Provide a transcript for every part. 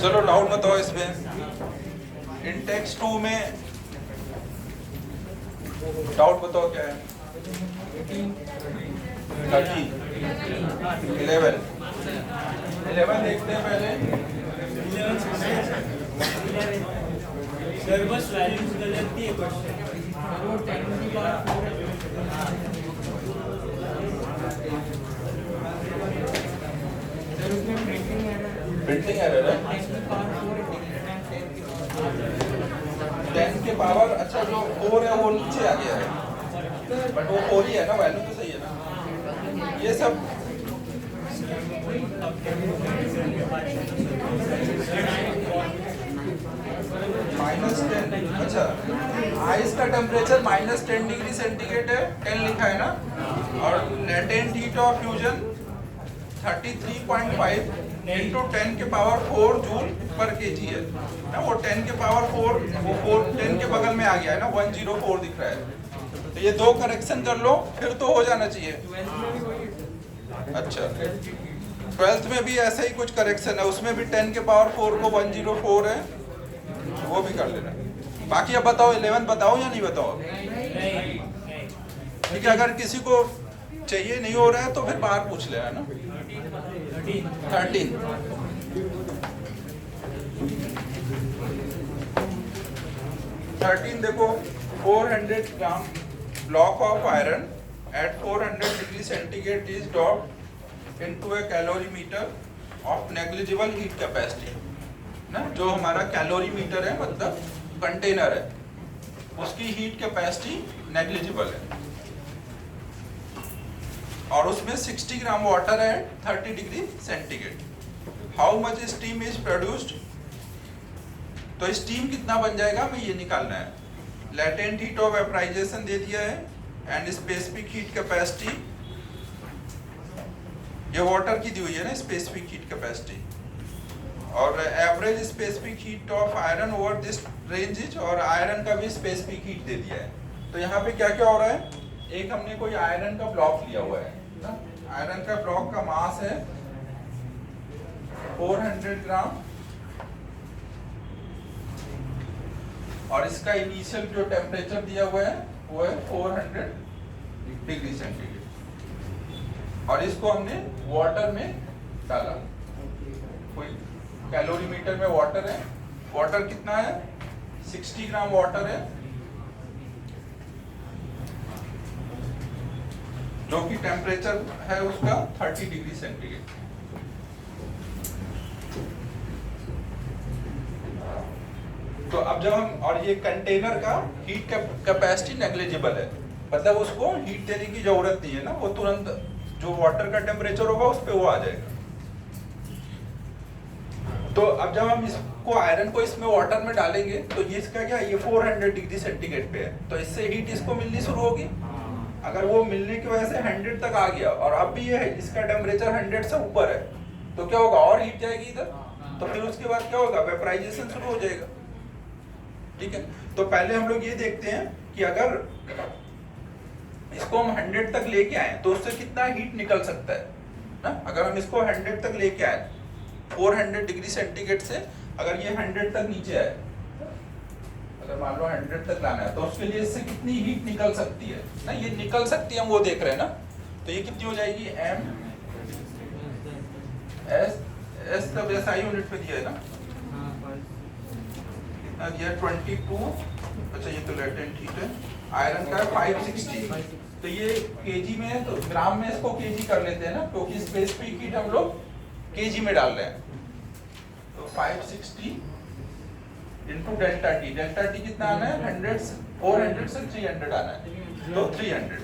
चलो डाउट बताओ इसमें। इन टेक्स्ट 2 में डाउट बताओ क्या है? 13, 11 देखते हैं पहले। सर बस वैल्यूज गलत थी क्वेश्चन। वो 10 की बात प्रिंटिंग एरर है। 10 के पावर, अच्छा जो 4 है वो नीचे आ गया है, बट वो 4 ही है ना, वैल्यू तो सही है ना। ये सब -10, अच्छा आइस का टेम्परेचर -10 डिग्री सेंटीग्रेड है, 10 लिखा है ना, और latent heat of fusion 33.5 into 10 के पावर 4 जूल पर केजी है ना। वो 10 के पावर 4, वो 10 के बगल में आ गया है ना, 104 दिख रहा है। तो ये दो करेक्शन कर लो, फिर तो हो जाना चाहिए। अच्छा 12th में भी ऐसा ही कुछ करेक्शन है, उसमें भी 10 के पावर 4 को 104 है, वो भी कर लेना। बाकी अब बताओ 11 बताओ या नहीं बताओ? ठीक है, अगर किसी को चाहिए नहीं हो रहा है तो फिर बाहर पूछ लेना ना। 13 देखो, 400 gram block of iron at 400 degree centigrade is dropped into a calorimeter of negligible heat capacity ना। जो हमारा कैलोरीमीटर है, मतलब कंटेनर है, उसकी हीट कैपेसिटी नेग्लिजिबल है, और उसमें 60 ग्राम वाटर है 30 degree centigrade. How much steam is produced, तो स्टीम कितना बन जाएगा हमें ये निकालना है। लेटेंट हीट ऑफ वेपराइजेशन दे दिया है, एंड स्पेसिफिक हीट कैपेसिटी, ये वाटर की दी हुई है ना स्पेसिफिक हीट कैपेसिटी, और average specific heat of iron over this range is, और आयरन का भी स्पेसिफिक हीट दे दिया है। तो यहाँ पे क्या क्या हो रहा है, एक हमने कोई आयरन का ब्लॉक लिया हुआ है ना, आयरन का ब्लॉक का मास है 400 ग्राम, और इसका इनिशियल जो टेम्परेचर दिया हुआ है वो है 400 डिग्री सेंटीग्रेड, और इसको हमने वाटर में डाला। कोई कैलोरीमीटर में वाटर है, वाटर कितना है 60 ग्राम वाटर है, जो कि टेम्परेचर है उसका 30 डिग्री सेंटीग्रेड। तो अब जब हम, और ये कंटेनर का हीट कैपेसिटी नेग्लिजिबल है, मतलब उसको हीट देने की जरूरत नहीं है ना, वो तुरंत जो वाटर का टेम्परेचर होगा उस पे वो आ जाएगा। तो अब जब हम इसको आयरन को इसमें वाटर में डालेंगे तो ये इसका क्या, ये 400 डिग्री सेंटीग्रेड पे है, तो इससे हीट इसको मिलनी शुरू होगी। अगर वो मिलने की वजह से 100 तक आ गया, और अब भी ये है इसका टेम्परेचर 100 से ऊपर है, तो क्या होगा, और हीट जाएगी इधर, तो फिर उसके बाद क्या होगा, वेपराइजेशन शुरू हो जाएगा। ठीक है, तो पहले हम लोग ये देखते हैं कि अगर इसको हम 100 तक लेके आए तो उससे कितना हीट निकल सकता है ना। अगर हम इसको 100 तक लेके आए 400 डिग्री सेंटीग्रेड से, अगर ये 100 तक नीचे आए, अगर मान लो 100 तक लाना है, तो उसके लिए इससे कितनी हीट निकल सकती है ना, ये निकल सकती है, हम वो देख रहे हैं ना। तो ये कितनी हो जाएगी, एम एस तब एसआई यूनिट पे दिया है ना, कितना दिया 22, अच्छा ये तो लेटेंट हीट है, आयरन का 560, तो ये केजी में है, तो ग्राम में इसको केजी कर लेते हैं ना, क्योंकि स्पेसिफिक हीट हम लोग केजी में डाल रहे हैं। तो 560 into delta T, delta T कितना आना है 400 से 300 आना है, तो 300।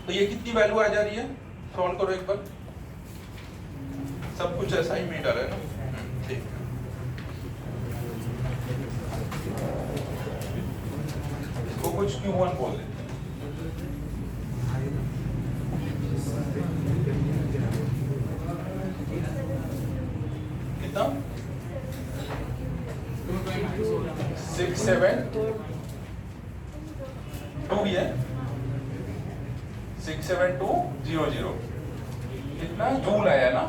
तो ये कितनी वैल्यू आ जा रही है, सॉल्व करो एक बार, सब कुछ ऐसा ही में डाला है ना। ठीक है, इसको कुछ Q1 बोल देते हैं। कितना 672 भी है, 67200 कितना जूल आया ना,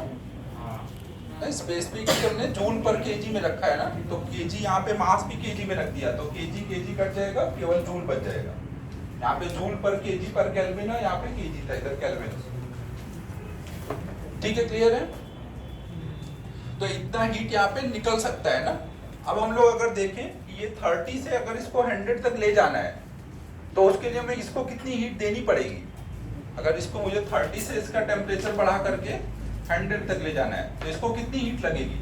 ना स्पेसिफिक हमने जूल पर केजी में रखा है ना, तो केजी यहाँ पे मास भी केजी में रख दिया, तो केजी केजी कट जाएगा, केवल जूल बच जाएगा। यहाँ पे जूल पर केजी पर केल्विन है, यहाँ पे केजी था, इधर केल्विन। ठीक है, क्लियर है? तो इतना हीट यहाँ पे निकल सकता है ना। अब हम लोग अगर देखें कि ये 30 से अगर इसको 100 तक ले जाना है, तो उसके लिए हमें इसको कितनी हीट देनी पड़ेगी? अगर इसको मुझे 30 से इसका टेम्परेचर बढ़ा करके 100 तक ले जाना है, तो इसको कितनी हीट लगेगी?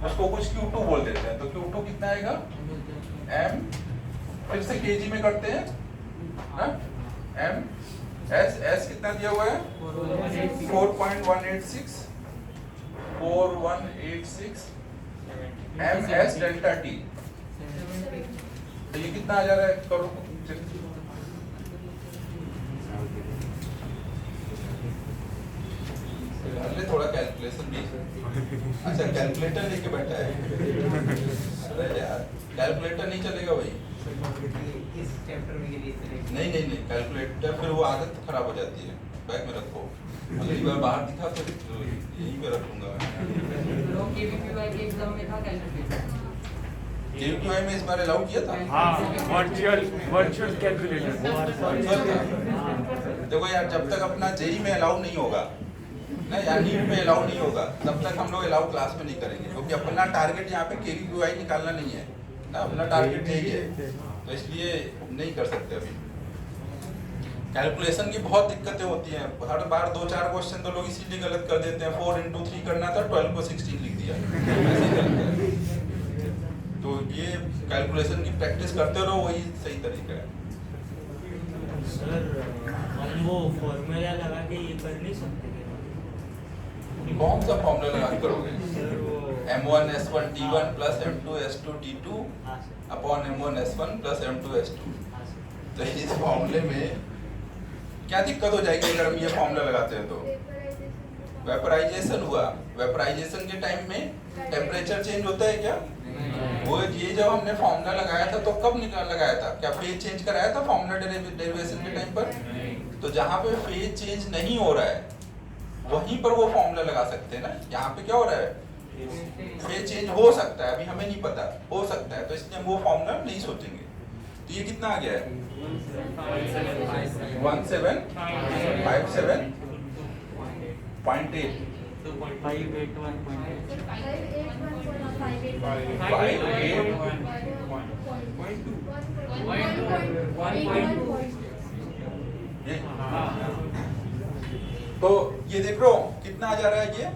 उसको कुछ Q2 बोल देते हैं, तो Q2 कितना आएगा? M, फिर से केजी में करते हैं ना, M S कितना दिया हुआ है? 4.186 M S डेल्टा T। तो ये कितना आ जा रहा है? करो थोड़ा कैलकुलेशन भी। अच्छा, कैलकुलेटर लेके बैठा है? अरे यार, कैलकुलेटर नहीं चलेगा भाई। इस चैप्टर में के लिए नहीं, कैलकुलेटर फिर वो आदत खराब हो जाती है। बैग में रखो, अगली बार बाहर दिखा तो यहीं पे रखूंगा। केवीपीवाई के एग्जाम में था कैलकुलेटर। केवीपीवाई में इस बार अलाउ किया था? हाँ, वर्चुअल कैलकुलेटर। देखो यार, जब तक अपना जेई में अलाउ नहीं होगा ना, या नीट में अलाउ नहीं होगा, तब तक हम लोग अलाउ क्लास में नहीं करेंगे, क्योंकि अपना टारगेट यहाँ पे केवीपीवाई निकालना नहीं है ना, अपना टारगेट यही है, तो इसलिए नहीं कर सकते अभी। कैलकुलेशन की बहुत दिक्कतें होती हैं, हर बार 2-4 क्वेश्चन तो लोग इसीलिए गलत कर देते हैं। 4 into 3 करना था, 12 को 16 लिख दिया, ऐसे ही करते हैं। तो ये कैलकुलेशन की प्रैक्टिस करते रहो, वही सही तरीका है। सर, हम वो फॉर्मूला लगा के ये कर नहीं सकते? कौन सा फॉर्मूला लगा के करोगे? M1 S1 T1 plus M2 S2 T2 upon M1 S1 plus M2 S2। तो इस फॉर्मूले में क्या दिक्कत हो जाएगी अगर हम ये फॉर्मूला लगाते हैं? तो वेपराइजेशन हुआ, वेपराइजेशन के टाइम में टेम्परेचर चेंज होता है क्या? वो ये जब हमने फॉर्मूला लगाया था तो कब लगाया था? क्या फेज चेंज कराया था फॉर्मूला डेरिवेशन के टाइम पर? तो जहाँ पे फेज चेंज नहीं हो रहा है वहीं पर वो फॉर्मूला लगा सकते हैं ना। यहाँ पे क्या हो रहा है? फेज चेंज हो सकता है, अभी हमें नहीं पता, हो सकता है, तो इसलिए हम वो फॉर्मूला नहीं सोचेंगे। तो ये कितना आ गया है? 1757.8। 58 तो ये देख रहे हो कितना आ जा रहा है? ये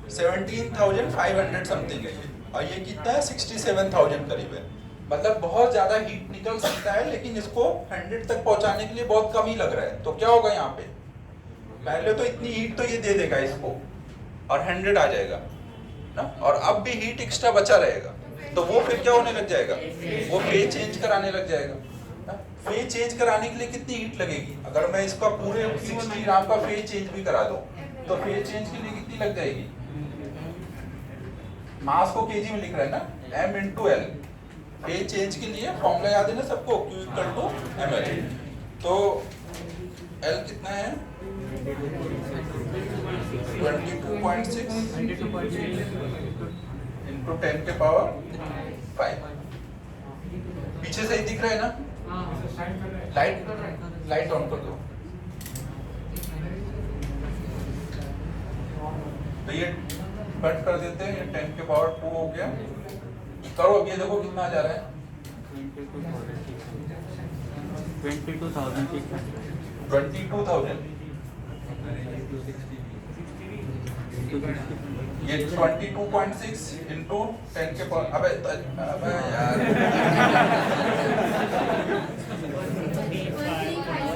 17,500 समथिंग है ये, और ये कितना है? 67,000 करीब है। मतलब बहुत ज्यादा हीट निकल सकता है, लेकिन इसको 100 तक पहुंचाने के लिए बहुत कम ही लग रहा है। तो क्या होगा यहाँ पे? पहले तो इतनी हीट तो ये दे देगा इसको और 100 आ जाएगा ना, और अब भी हीट एक्स्ट्रा बचा रहेगा, तो वो फिर क्या होने लग जाएगा? वो फेज चेंज कराने लग जाएगा। फेज चेंज कराने के लिए कितनी हीट लगेगी? अगर मैं इसका पूरे 60 ग्राम का फेज चेंज भी करा दूं, तो फेज चेंज के लिए कितनी लग जाएगी? मास को केजी में लिख रहा है ना, M into L। Phase change के लिए फॉर्मूला याद है ना सबको, Q equal to ml। तो L कितना है? 22.6 into 10 के पावर 5। पीछे से ही दिख रहा है ना? लाइट ऑन कर दो। तो ये कट कर देते हैं, ये 10 के पावर 2 हो गया। करो अब ये देखो कितना आ जा रहा है? 22,000। ये 22.6 into 10 के पावर, अबे यार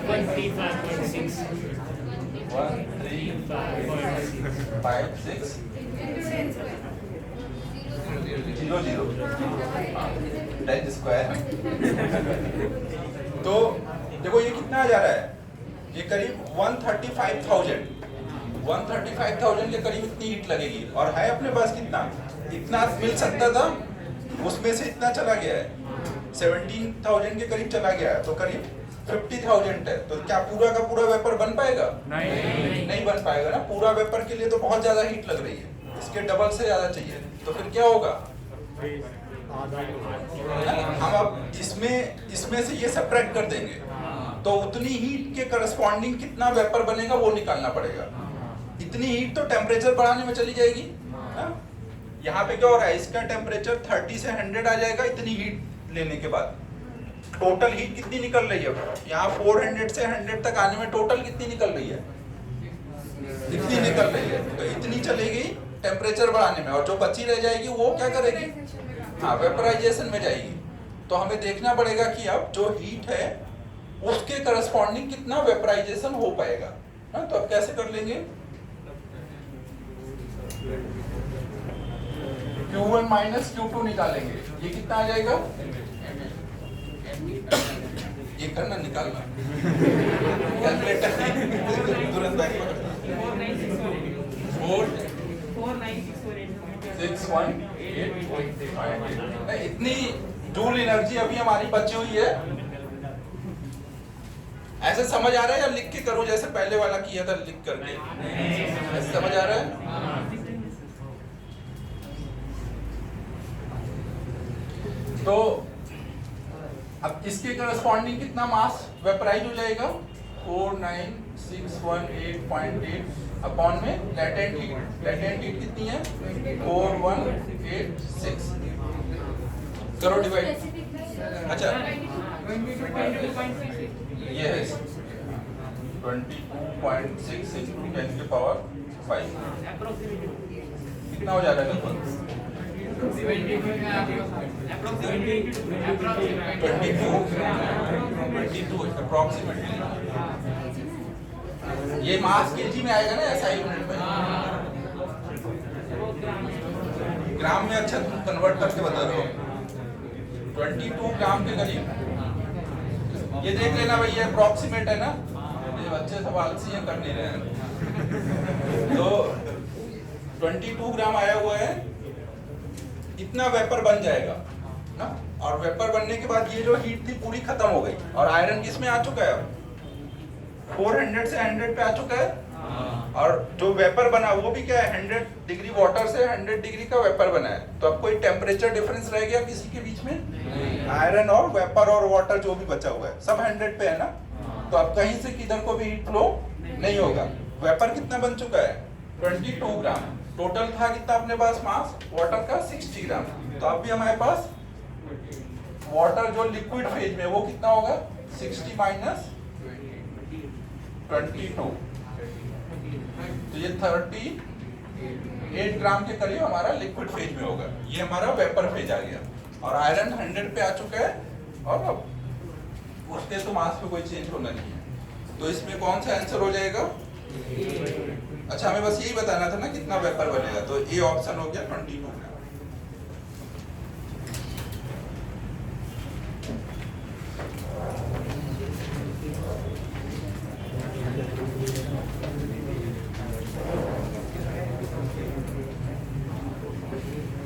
135.6 1356 00 10 स्क्वायर। तो देखो ये कितना आ जा रहा है? ये करीब 135,000 के करीब इतनी हीट लगेगी, और है अपने पास कितना? इतना मिल सकता था, उसमें से इतना चला गया है, 17,000 के करीब चला गया है, तो करीब 50,000 है। तो क्या पूरा का पूरा वेपर बन पाएगा? नहीं बन पाएगा ना। पूरा वेपर के लिए तो बहुत ज्यादा हीट लग रही है, इसके डबल से ज्यादा चाहिए, तो फिर क्या होगा? हम अब इसमें से ये सब्ट्रैक्ट कर देंगे, तो उतनी हीट के करस्पॉन्डिंग कितना वेपर बनेगा वो निकालना पड़ेगा। इतनी हीट तो टेम्परेचर बढ़ाने में चली जाएगी ना? यहाँ पे क्या हो रहा है, इसका टेम्परेचर 30 से 100 आ जाएगा इतनी हीट लेने के बाद। टोटल हीट कितनी निकल रही है यहाँ 400 से 100 तक आने में, टोटल कितनी निकल रही है? इतनी निकल रही है, तो इतनी चलेगी टेम्परेचर बढ़ाने में, और जो बची रह जाएगी वो क्या करेगी? हाँ, वेपराइजेशन में जाएगी। तो हमें देखना पड़ेगा कि अब जो हीट है उसके करस्पॉन्डिंग कितना वेपराइजेशन हो पाएगा। हाँ, तो अब कैसे कर लेंगे? Q1 माइनस Q2 निकालेंगे, ये कितना आ जाएगा? ये करना, निकालना कैलकुलेटर तुरंत बैक 49618 इतनी जूल एनर्जी अभी हमारी बची हुई है। ऐसे समझ आ रहा है या लिख के करो जैसे पहले वाला किया था लिख करके? ऐसे समझ आ रहा है? तो अब इसके करस्पॉन्डिंग कितना मास वेपराइज हो जाएगा? 49618.8 अपॉन में लेटेंट हीट। लेटेंट हीट कितनी है? 4186। करो डिवाइड। अच्छा, ये है 22.6 into 10 के पावर 5 कितना हो जा रहा है? 22 अप्रॉक्सीमेटली। ये मास केजी में आएगा ना, ऐसा यूनिट में। ग्राम में अच्छा तुम कन्वर्ट करके बता रहे हो। 22 ग्राम के करीब। ये देख लेना भाई, ये अप्रॉक्सीमेट है ना, ये बच्चे सब आलसी हैं, कर नहीं रहे हैं। तो 22 ग्राम आया हुआ है, इतना वेपर बन जाएगा ना। और वेपर बनने के बाद ये जो हीट थी पूरी खत्म हो गई, और आयरन किस में आ चुका है? 400 से 100 पे आ चुका है। और जो वेपर बना वो भी क्या है? 100 डिग्री वाटर से 100 डिग्री का वेपर बना है। तो अब कोई टेम्परेचर डिफरेंस रह गया किसी के बीच में? आयरन और वेपर और वाटर जो भी बचा हुआ है सब 100 पे है ना। तो अब कहीं से किधर को भी हीट फ्लो नहीं होगा। वेपर कितना बन चुका है? 22 ग्राम। टोटल था कितना अपने पास मास वाटर का? 60 ग्राम। तो अब भी हमारे पास वाटर जो लिक्विड फेज में वो कितना होगा? 60 माइनस 22, तो ये 38 ग्राम के करीब हमारा लिक्विड फेज में होगा। ये हमारा वेपर फेज आ गया, और आयरन 100 पे आ चुका है, और अब उसके तो मास पे कोई चेंज होना नहीं है। तो इसमें कौन सा आंसर हो जाएगा? अच्छा, हमें बस यही बताना था ना कितना वेपर बनेगा, तो ए ऑप्शन हो गया 22 ग्राम।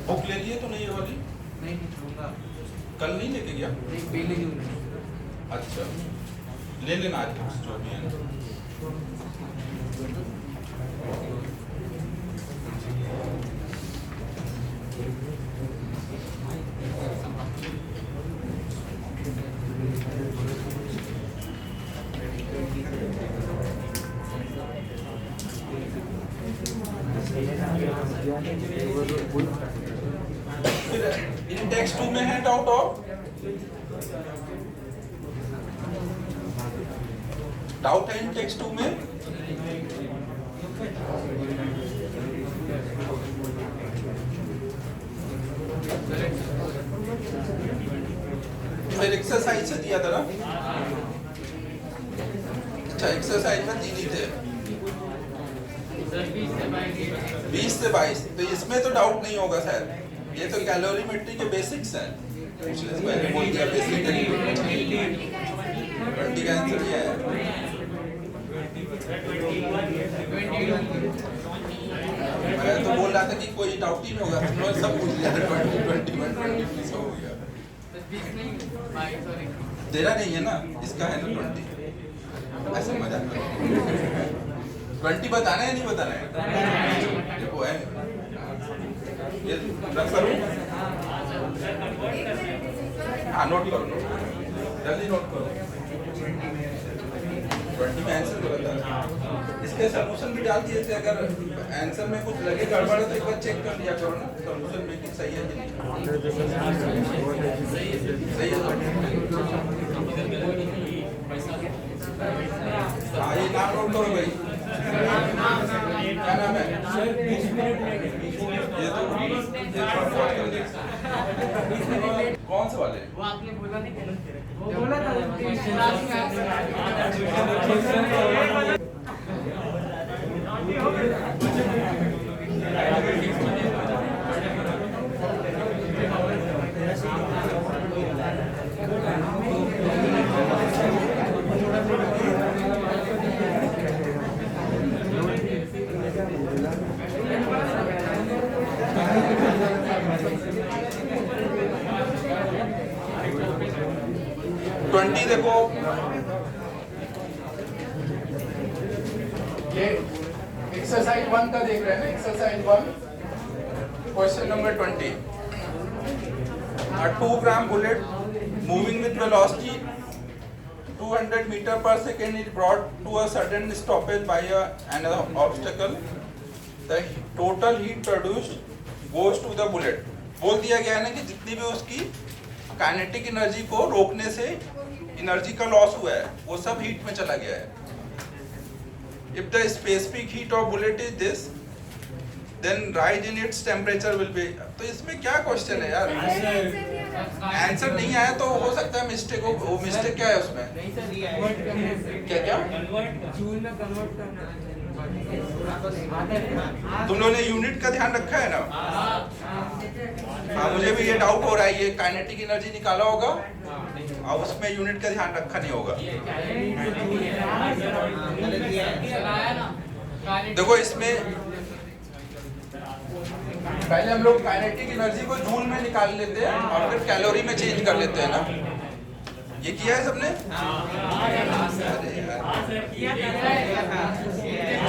बुक ले लिए तो नहीं ये वाली? नहीं लूंगा। कल नहीं लेके गया? नहीं, पहले ही लूंगा। अच्छा, ले लेना आज बुक्स जो भी है ना। इन टेक्स्ट 2 में है डाउट और डाउट है इन टेक्स्ट 2 में? फिर एक्सरसाइज से दिया था ना? अच्छा, एक्सरसाइज में दी थे 20 से 22। तो इसमें तो डाउट नहीं होगा शायद, ये तो कैलोरीमेट्री के बेसिक्स हैं। पिछले से पहले बोल दिया बेसिक 20 का आंसर ये है। मैं तो बोल रहा था कि कोई डाउट ही नहीं होगा, तुम लोग सब पूछ लिया 20 हो गया। तेरा नहीं है ना, इसका है ना 20। ऐसे मजाक करो। 20 बताना है नहीं बताना है? देखो है ये रख करूँ? हाँ नोट करो, जल्दी नोट करो। 20 में आंसर गलत है। इसके सॉल्यूशन भी डाल दिए थे, अगर आंसर में कुछ लगे गड़बड़ है तो एक बार चेक कर लिया करो ना, सॉल्यूशन में कि सही है कि नहीं। सही है। हाँ ये नाम नोट करो भाई। क्या नाम है? ये तो कौन से वाले? वो आपने बोला नहीं था। वो बोला था देखो ये एक्सरसाइज 1 का देख रहे हैं ना, exercise 1 question number 20। A 2 gram bullet moving with velocity 200 meter per second is brought to a sudden stoppage by an obstacle. The total heat produced goes to the bullet. बोल दिया गया है ना कि जितनी भी उसकी काइनेटिक एनर्जी को रोकने से एनर्जी का लॉस हुआ है वो सब हीट में चला गया है। If the specific heat of bullet is this, then rise in its temperature will be. तो इसमें क्या क्वेश्चन है यार? आंसर नहीं आया तो हो सकता है मिस्टेक हो। वो मिस्टेक क्या है उसमें? क्या क्या? जूल में कन्वर्ट करना। तुम लोगों ने यूनिट का ध्यान रखा है ना? हाँ मुझे भी ये डाउट हो रहा है, ये काइनेटिक एनर्जी निकाला होगा और उसमें यूनिट का ध्यान रखा नहीं होगा। देखो इसमें पहले हम लोग काइनेटिक एनर्जी को जूल में निकाल लेते हैं और फिर कैलोरी में चेंज कर लेते हैं ना। ये किया है सबने?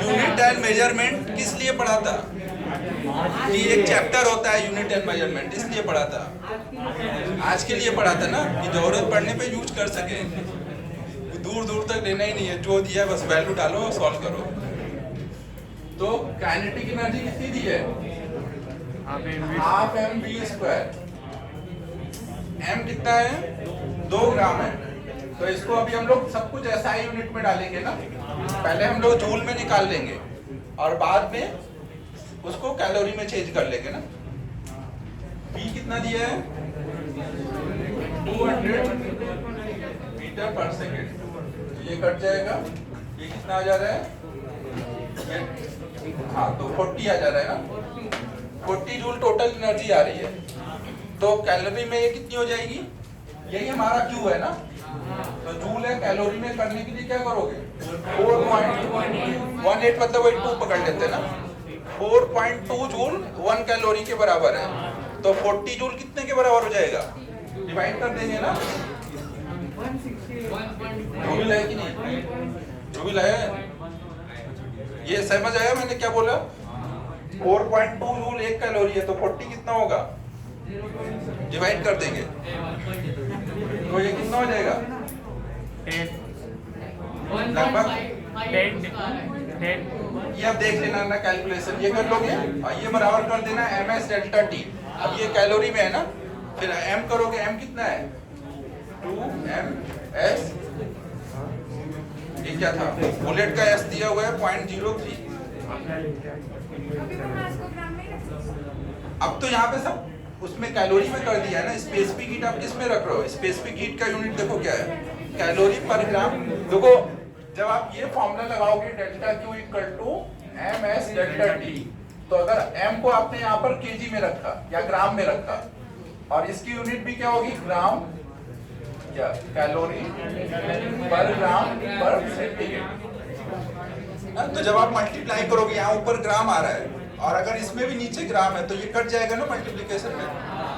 यूनिट एंड मेजरमेंट किस लिए पढ़ा था? ये एक चैप्टर होता है यूनिट एंड मेजरमेंट, इसलिए पढ़ा था। आज के लिए पढ़ा था ना कि जरूरत पड़ने पे यूज कर सके। दूर दूर तक लेना ही नहीं है, जो दिया है बस वैल्यू डालो और सॉल्व करो। तो काइनेटिक एनर्जी कितनी दी है? Half mv square. m कितना है? 2 ग्राम है। तो इसको अभी हम लोग सब कुछ ऐसा ही यूनिट में डालेंगे ना। पहले हम लोग जूल में निकाल लेंगे और बाद में उसको कैलोरी में चेंज कर लेंगे ना। v कितना दिया है? 200 मीटर पर सेकेंड। ये कट जाएगा, ये कितना आ जा रहा है? हाँ तो 40 आ जा रहा है ना। 40 जूल टोटल एनर्जी आ रही है। तो कैलोरी में ये कितनी हो जाएगी? यही हमारा Q है ना। तो जूल है, कैलोरी में करने के लिए क्या करोगे? 4.18 मतलब 2 पकड़ लेते हैं ना। 4.2 जूल 1 कैलोरी के बराबर है। तो 40 जूल कितने के बराबर हो जाएगा? डिवाइड कर देंगे ना। जूल है कि नहीं? जूल है। ये समझ आया मैंने क्या बोला? 4.2 जूल 1 कैलोरी है तो 40 कितना होगा? डिवाइड कर देंगे तो ये कितना हो जाएगा? 10 लगभग 10 ये आप देख लेना ना कैलकुलेशन, ये कर लोगे और ये बराबर कर देना ms डेल्टा t। अब ये कैलोरी में है ना, फिर m करोगे, m कितना है? 2ms। ये क्या था? बुलेट का s दिया हुआ है 0.03। अब तो यहाँ पे सब उसमें कैलोरी में कर दिया है ना। स्पेसिफिक हीट आप किस में रख रहे हो? स्पेसिफिक हीट का यूनिट देखो क्या है? कैलोरी पर ग्राम। देखो जब आप ये फॉर्मूला लगाओगे delta Q equal to ms delta t, तो अगर m को आपने यहाँ पर केजी में रखा या ग्राम में रखा और इसकी यूनिट भी क्या होगी? ग्राम या कैलोरी पर ग्राम पर सेंटीग्रेड। तो जब आप मल्टीप्लाई करोगे यहाँ ऊपर ग्राम आ रहा है और अगर इसमें भी नीचे ग्राम है तो ये कट जाएगा ना मल्टीप्लिकेशन में।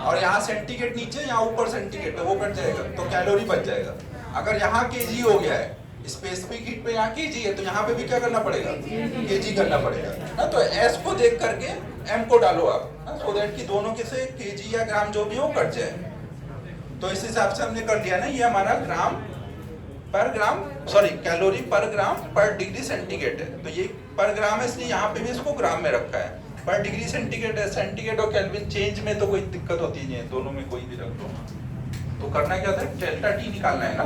और यहाँ सेंटीग्रेड नीचे, यहाँ ऊपर सेंटीग्रेड है, वो कट जाएगा तो कैलोरी बच जाएगा। अगर यहाँ केजी हो गया है स्पेसिफिक हीट पे यहाँ केजी है, तो यहाँ पे भी क्या करना पड़ेगा, केजी करना पड़ेगा ना। तो एस को देख करके एम को डालो आप, सो दैट कि दोनों के से केजी या ग्राम जो भी हो कट जाए। तो इस हिसाब से हमने कर लिया ना, ये हमारा ग्राम पर ग्राम, सॉरी कैलोरी पर ग्राम पर डिग्री सेंटीग्रेड है। तो ये पर ग्राम है, इसलिए यहाँ पे भी इसको ग्राम में रखा है। पर डिग्री सेंटीग्रेड है, सेंटीग्रेड और केल्विन चेंज में तो कोई दिक्कत होती नहीं है, दोनों में कोई भी रख लो। तो करना क्या था, डेल्टा टी निकालना है ना।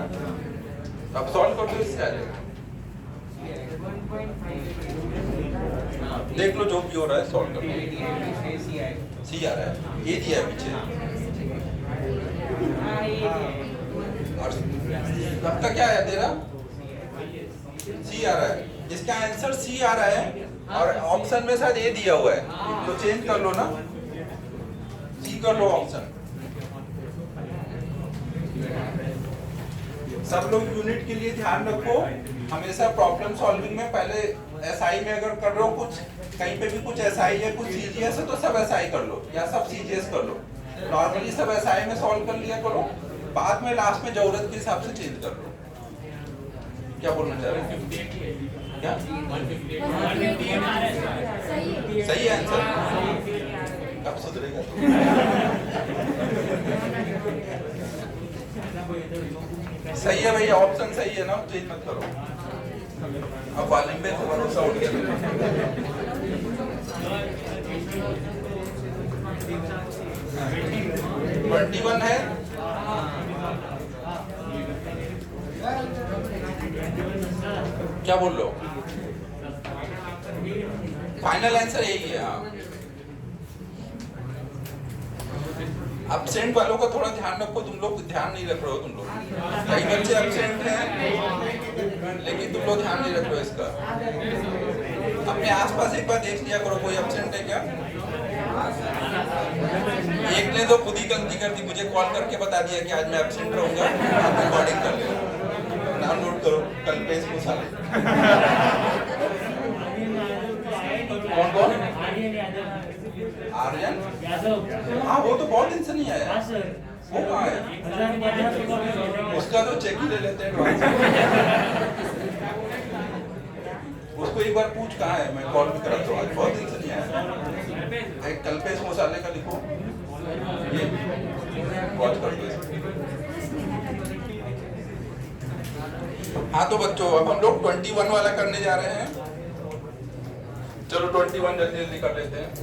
अब सॉल्व कर दो, इससे आ जाएगा। देख लो जो भी हो रहा है, सॉल्व कर लो। सी आ रहा है, ये दिया है पीछे, और आपका क्या है तेरा, सी आ रहा है। इसका आंसर सी आ रहा है, और ऑप्शन में शायद ए दिया हुआ है, तो चेंज कर लो ना, सी कर लो ऑप्शन। सब लोग यूनिट के लिए ध्यान रखो, हमेशा प्रॉब्लम सॉल्विंग में पहले एसआई में अगर कर रहे हो कुछ, कहीं पे भी कुछ एसआई है कुछ सीजीएस है, तो सब एसआई कर लो या सब सीजीएस कर लो। नॉर्मली सब एसआई में सॉल्व कर लिया करो, बाद में लास्ट में जरूरत के हिसाब से चेंज कर लो। क्या बोलना चाह रहे हैं, क्या सही है आंसर, कब सुधरेगा तो? सही है भैया, ऑप्शन सही है ना, चेंज मत करो। अब वॉल्यूम पे तो भरोसा उठ गया। 21 है, क्या बोल लो, फाइनल आंसर यही है। हाँ, एब्सेंट वालों का थोड़ा ध्यान रखो, तुम लोग ध्यान नहीं रख रहे हो, तुम लोग कई बच्चे एब्सेंट हैं लेकिन तुम लोग ध्यान नहीं रख रहे हो इसका। अपने आसपास एक बार देख लिया करो, कोई एब्सेंट है क्या। एक ने तो खुद ही गलती कर दी, मुझे कॉल करके बता दिया कि आज मैं एब्सेंट रहूंगा, आप रिकॉर्डिंग कर लो, नाम नोट करो, कल्पेश मुसाले। कौन कौन, आर्यन यादव, हाँ वो तो बहुत दिन से नहीं आया। वो कहाँ है, उसका तो चेक ही ले लेते हैं। उसको एक बार पूछ कहाँ है, मैं कॉल भी कराता हूँ, आज बहुत दिन से नहीं आया। एक कल्पेश मुसाले का लिखो, ये वॉच कर दो। हाँ तो बच्चों, अब हम लोग 21 वाला करने जा रहे हैं। चलो 21 जल्दी जल्दी कर लेते हैं।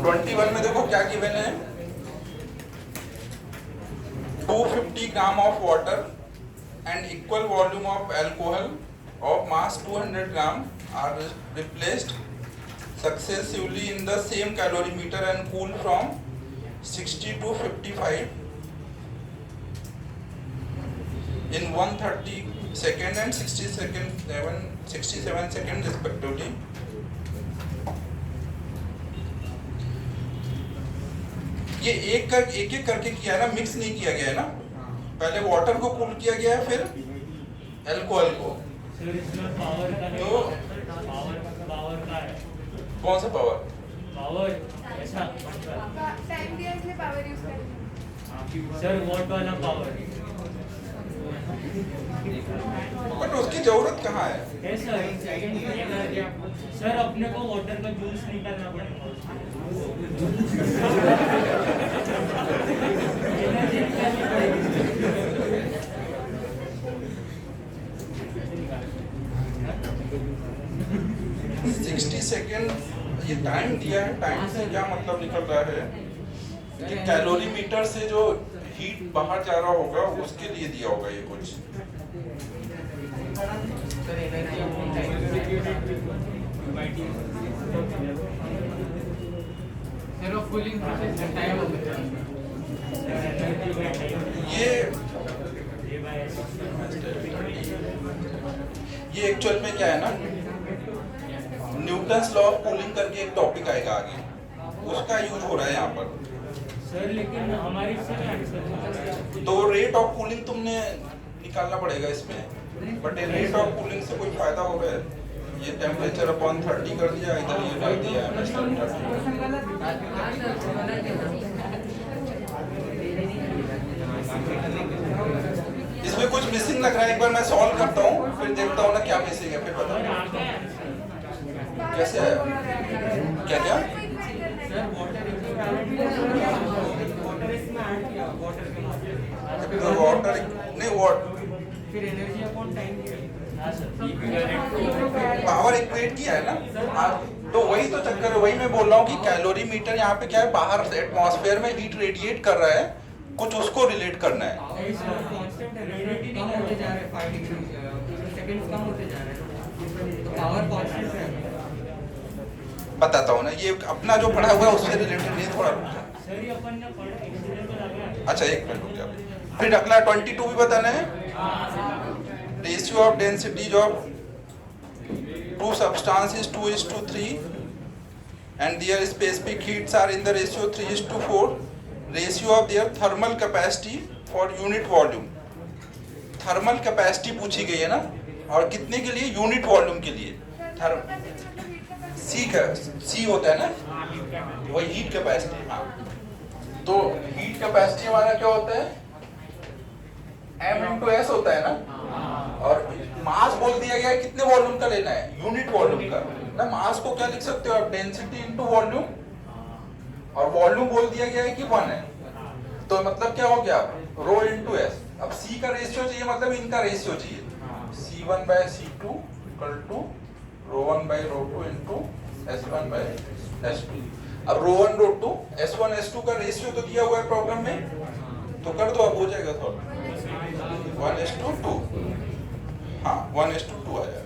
21 में देखो क्या गिवन है, 250 gram of water and equal volume of alcohol of mass 200 gram are replaced successively in the same calorimeter and cooled from 60 to 55 in 130 second and 67 second respectively. ये एक करके किया ना, मिक्स नहीं किया गया है ना, पहले वाटर को कूल किया गया है, फिर अल्कोहल को। पावर का तो पावर का है, कौन सा पावर, पावर ऐसा टाइम दिया इसलिए पावर यूज करेंगे सर, वॉट वाला पावर बट उसकी जरूरत कहाँ है। है सर, अपने को वाटर का जूस निकालना पड़ेगा। सेकेंड ये टाइम दिया है, टाइम से क्या मतलब निकल रहा है कि कैलोरी मीटर से जो हीट बाहर जा रहा होगा उसके लिए दिया होगा ये कुछ। ये एक्चुअल में क्या है ना, न्यूटन्स लॉ ऑफ कूलिंग करके एक टॉपिक आएगा आगे, उसका यूज हो रहा है यहाँ पर। सर लेकिन हमारी तो रेट ऑफ कूलिंग तुमने निकालना पड़ेगा इसमें, बट रेट ऑफ कूलिंग से कोई फायदा हो रहा है। ये टेम्परेचर अपॉन 30 कर दिया, इधर ये डाल दिया है। इसमें कुछ मिसिंग लग रहा है, एक बार मैं सॉल्व करता हूँ फिर देखता हूँ ना क्या मिसिंग है, फिर बताऊँ कैसे आया, क्या क्या सर वाटर इसमें ऐड किया, वाटर के माध्यम तो वाटर नहीं वॉट फिर एनर्जी अपॉन टाइम किया। पावर इक्वेट किया है ना। तो वही तो चक्कर है, वही मैं बोल रहा हूँ कि कैलोरी मीटर यहाँ पे क्या है, बाहर एटमॉस्फेयर में हीट रेडिएट कर रहा है, कुछ उसको रिलेट करना है। कांस्टेंट है, रेडिएट कम होते जा रहे हैं 5 डिग्री सेकंड्स कम होते जा रहे हैं, पावर कांस्टेंट है। बताता हूँ ना, ये अपना जो पढ़ा हुआ है उससे रिलेटेड नहीं, थोड़ा रुक जाओ। सर ये अपन ने पढ़ा एक्सीडेंट तो लगा है। अच्छा एक मिनट रुक जाओ। फिर अगला 22 भी बताना है। Ratio of densities of two substances 2:3 and their specific heats are in the ratio 3:4. Ratio of their thermal capacity for unit volume. Thermal capacity पूछी गई है ना, और कितने के लिए, यूनिट वॉल्यूम के लिए। सी का सी होता है ना, वही हीट कैपेसिटी। हाँ, तो हीट कैपेसिटी हमारा क्या होता है, m into s होता है ना, और मास बोल दिया गया है कितने वॉल्यूम का लेना है, यूनिट वॉल्यूम का ना। मास को क्या लिख सकते हो आप, डेंसिटी इनटू वॉल्यूम, और वॉल्यूम बोल दिया गया है कि 1 है, तो मतलब क्या हो गया, रो इनटू एस। अब सी का रेशियो चाहिए, मतलब इनका रेशियो चाहिए, C1/C2 equal to ρ1/ρ2 into S1/S2। अब ρ1 ρ2 S1 S2 का रेशियो तो दिया हुआ है प्रॉब्लम में, तो कर दो, अब हो जाएगा थोड़ा 1:2। हाँ 1:2 आ जाएगा।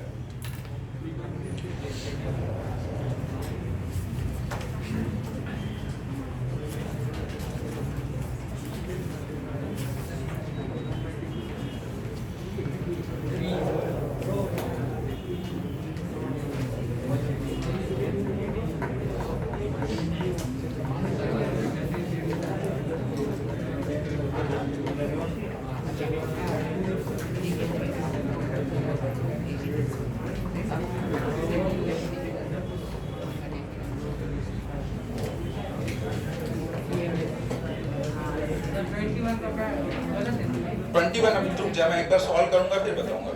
का क्या है? गलत है। 21 अभी रुक जा, मैं एक बार सॉल्व करूंगा फिर बताऊंगा।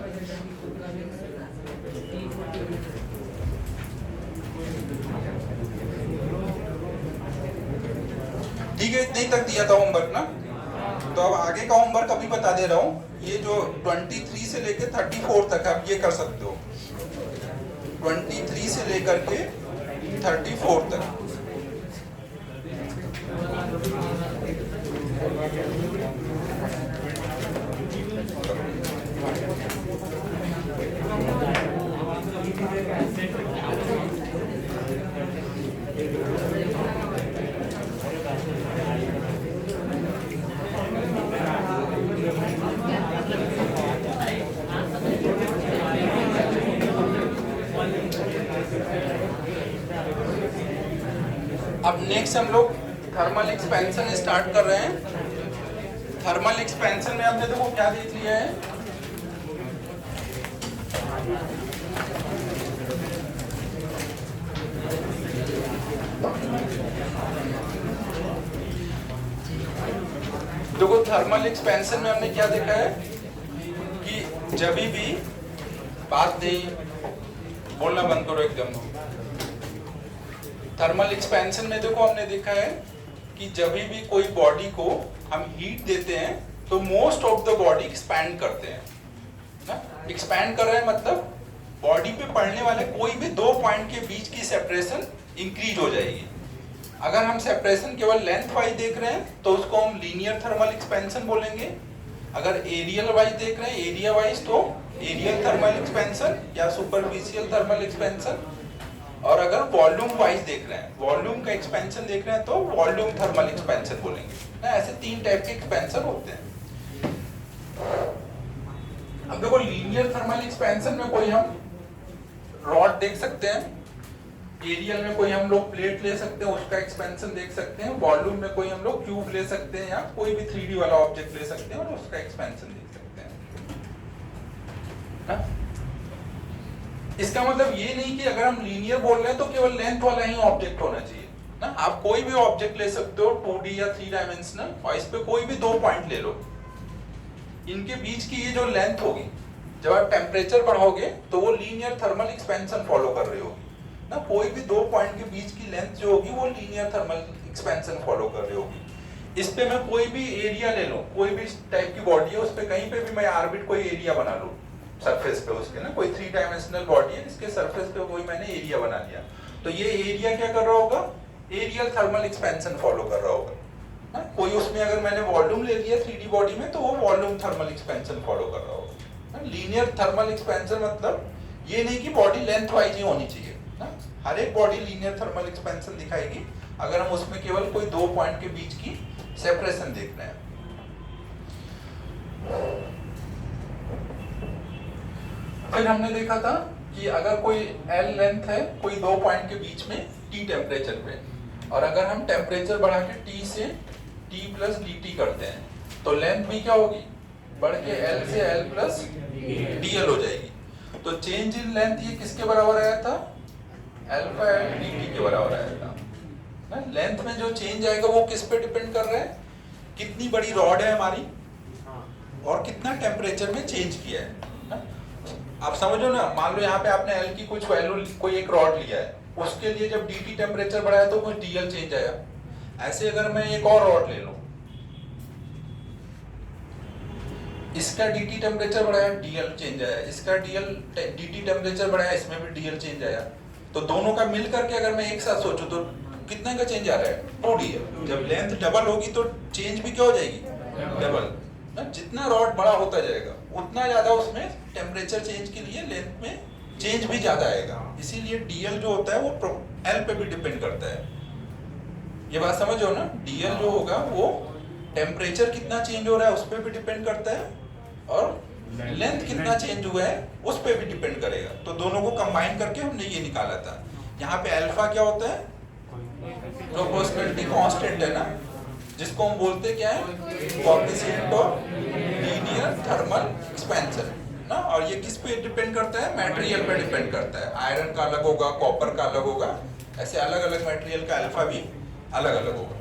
ठीक है, इतने तक दिया था होमवर्क ना, तो अब आगे का होमवर्क अभी बता दे रहा हूँ। ये जो 23 से लेकर 34 तक आप ये कर सकते हो, 23 से लेकर के 34 तक। अब नेक्स्ट हम लोग थर्मल एक्सपेंशन स्टार्ट कर रहे हैं। थर्मल एक्सपेंशन में आपने देखो क्या देख लिया है, देखो थर्मल एक्सपेंशन में हमने क्या देखा है कि जब भी बात नहीं बोलना बंद करो एकदम। थर्मल एक्सपेंशन में देखो हमने देखा है कि जब भी कोई बॉडी को हम हीट देते हैं तो most of the body expand करते हैं ना। एक्सपैंड कर रहे हैं मतलब बॉडी पे पड़ने वाले कोई भी दो पॉइंट के बीच की सेपरेशन इंक्रीज हो जाएगी। अगर हम सेपरेशन केवल लेंथ वाइज देख रहे हैं तो उसको हम लीनियर थर्मल एक्सपेंशन बोलेंगे। अगर एरियल वाइज देख रहे हैं, एरिया वाइज, तो एरियल थर्मल एक्सपेंशन या सुपरफिशियल थर्मल एक्सपेंशन। और अगर वॉल्यूम वाइज देख रहे हैं, वॉल्यूम का एक्सपेंशन देख रहे हैं तो वॉल्यूम थर्मल एक्सपेंशन बोलेंगे ना। ऐसे तीन टाइप के एक्सपेंशन होते हैं। अब देखो लीनियर थर्मल एक्सपेंशन में कोई हम रॉड देख सकते हैं, एरियल में कोई हम लोग प्लेट ले सकते हैं, उसका एक्सपेंशन देख सकते हैं, वॉल्यूम में कोई हम लोग क्यूब ले सकते हैं या कोई भी 3D वाला ऑब्जेक्ट ले सकते हैं और उसका एक्सपेंशन देख सकते हैं ना? इसका मतलब ये नहीं कि अगर हम लीनियर बोल रहे हैं तो केवल लेंथ वाला ही ऑब्जेक्ट होना चाहिए ना। आप कोई भी ऑब्जेक्ट ले सकते हो 2D या 3 डायमेंशनल, और इस पे कोई भी दो पॉइंट ले लो इनके बीच की ये जो लेंथ होगी, जब आप टेम्परेचर बढ़ाओगे तो वो लीनियर थर्मल एक्सपेंशन फॉलो कर रही होगी ना। कोई भी दो पॉइंट के बीच की लेंथ जो होगी वो लीनियर थर्मल एक्सपेंशन फॉलो कर रही होगी। इस पे मैं कोई भी एरिया ले लूं, कोई भी टाइप की बॉडी है, उस पे कहीं पे भी मैं आर्बिट कोई एरिया बना लूं सरफेस पे उसके ना, कोई 3 डायमेंशनल बॉडी है, इसके सरफेस पे कोई मैंने एरिया बना लिया, तो ये एरिया क्या कर रहा होगा, एरियल थर्मल एक्सपेंशन फॉलो कर रहा होगा ना। कोई उसमें अगर मैंने वॉल्यूम ले लिया 3D बॉडी में, तो वो वॉल्यूम थर्मल एक्सपेंशन फॉलो कर रहा होगा। लीनियर थर्मल एक्सपेंशन मतलब ये नहीं कि बॉडी लेंथ वाइज ही होनी चाहिए ना, हर एक बॉडी लीनियर थर्मल एक्सपेंशन दिखाएगी अगर हम उसमें केवल कोई दो पॉइंट के बीच की सेपरेशन देख रहे हैं। फिर हमने देखा था कि अगर कोई L लेंथ है कोई दो पॉइंट के बीच में T टेम्परेचर पे, और अगर हम टेम्परेचर बढ़ा के T से T प्लस dt करते हैं, तो लेंथ भी क्या होगी, बढ़ के L से L प्लस dl हो जाएगी। तो चेंज इन लेंथ ये किसके बराबर आया था, अल्फा L dt के बराबर आया था ना। लेंथ में जो चेंज आएगा वो किस पे डिपेंड कर रहा है, कितनी बड़ी रॉड है हमारी और कितना टेम्परेचर में चेंज किया है ना। आप समझो ना, मान लो यहाँ पे आपने L की कुछ वैल्यू, कोई एक रॉड लिया है, उसके लिए जब dt टेम्परेचर बढ़ाया तो कुछ dl चेंज आया। ऐसे अगर मैं एक और रॉड ले लूं, इसका dt टेम्परेचर बढ़ाया dl चेंज आया, इसका dt टेम्परेचर बढ़ाया इसमें भी dl चेंज आया, तो दोनों का मिल करके अगर मैं एक साथ सोचूं तो कितने का चेंज आ रहा है, 2dl। जब लेंथ डबल होगी तो चेंज भी क्या हो जाएगी, डबल ना। जितना रॉड बड़ा होता जाएगा उतना ज्यादा उसमें टेम्परेचर चेंज के लिए लेंथ में चेंज भी ज्यादा आएगा, इसीलिए dl जो होता है वो L पे भी डिपेंड करता है। ये बात समझो ना, dl जो होगा वो टेम्परेचर कितना चेंज हो रहा है उस पे भी डिपेंड करता है, और लेंथ कितना चेंज हुआ है उस पे भी डिपेंड करेगा। तो दोनों को कंबाइन करके हमने ये निकाला था। यहाँ पे अल्फा क्या होता है, प्रोपोर्शनलिटी कांस्टेंट है ना, जिसको हम बोलते क्या है, coefficient of linear thermal expansion ना। और ये किस पे डिपेंड करता है, मटेरियल पे डिपेंड करता है। आयरन का अलग होगा, कॉपर का अलग होगा, ऐसे अलग अलग मटेरियल का अल्फा भी अलग अलग होगा।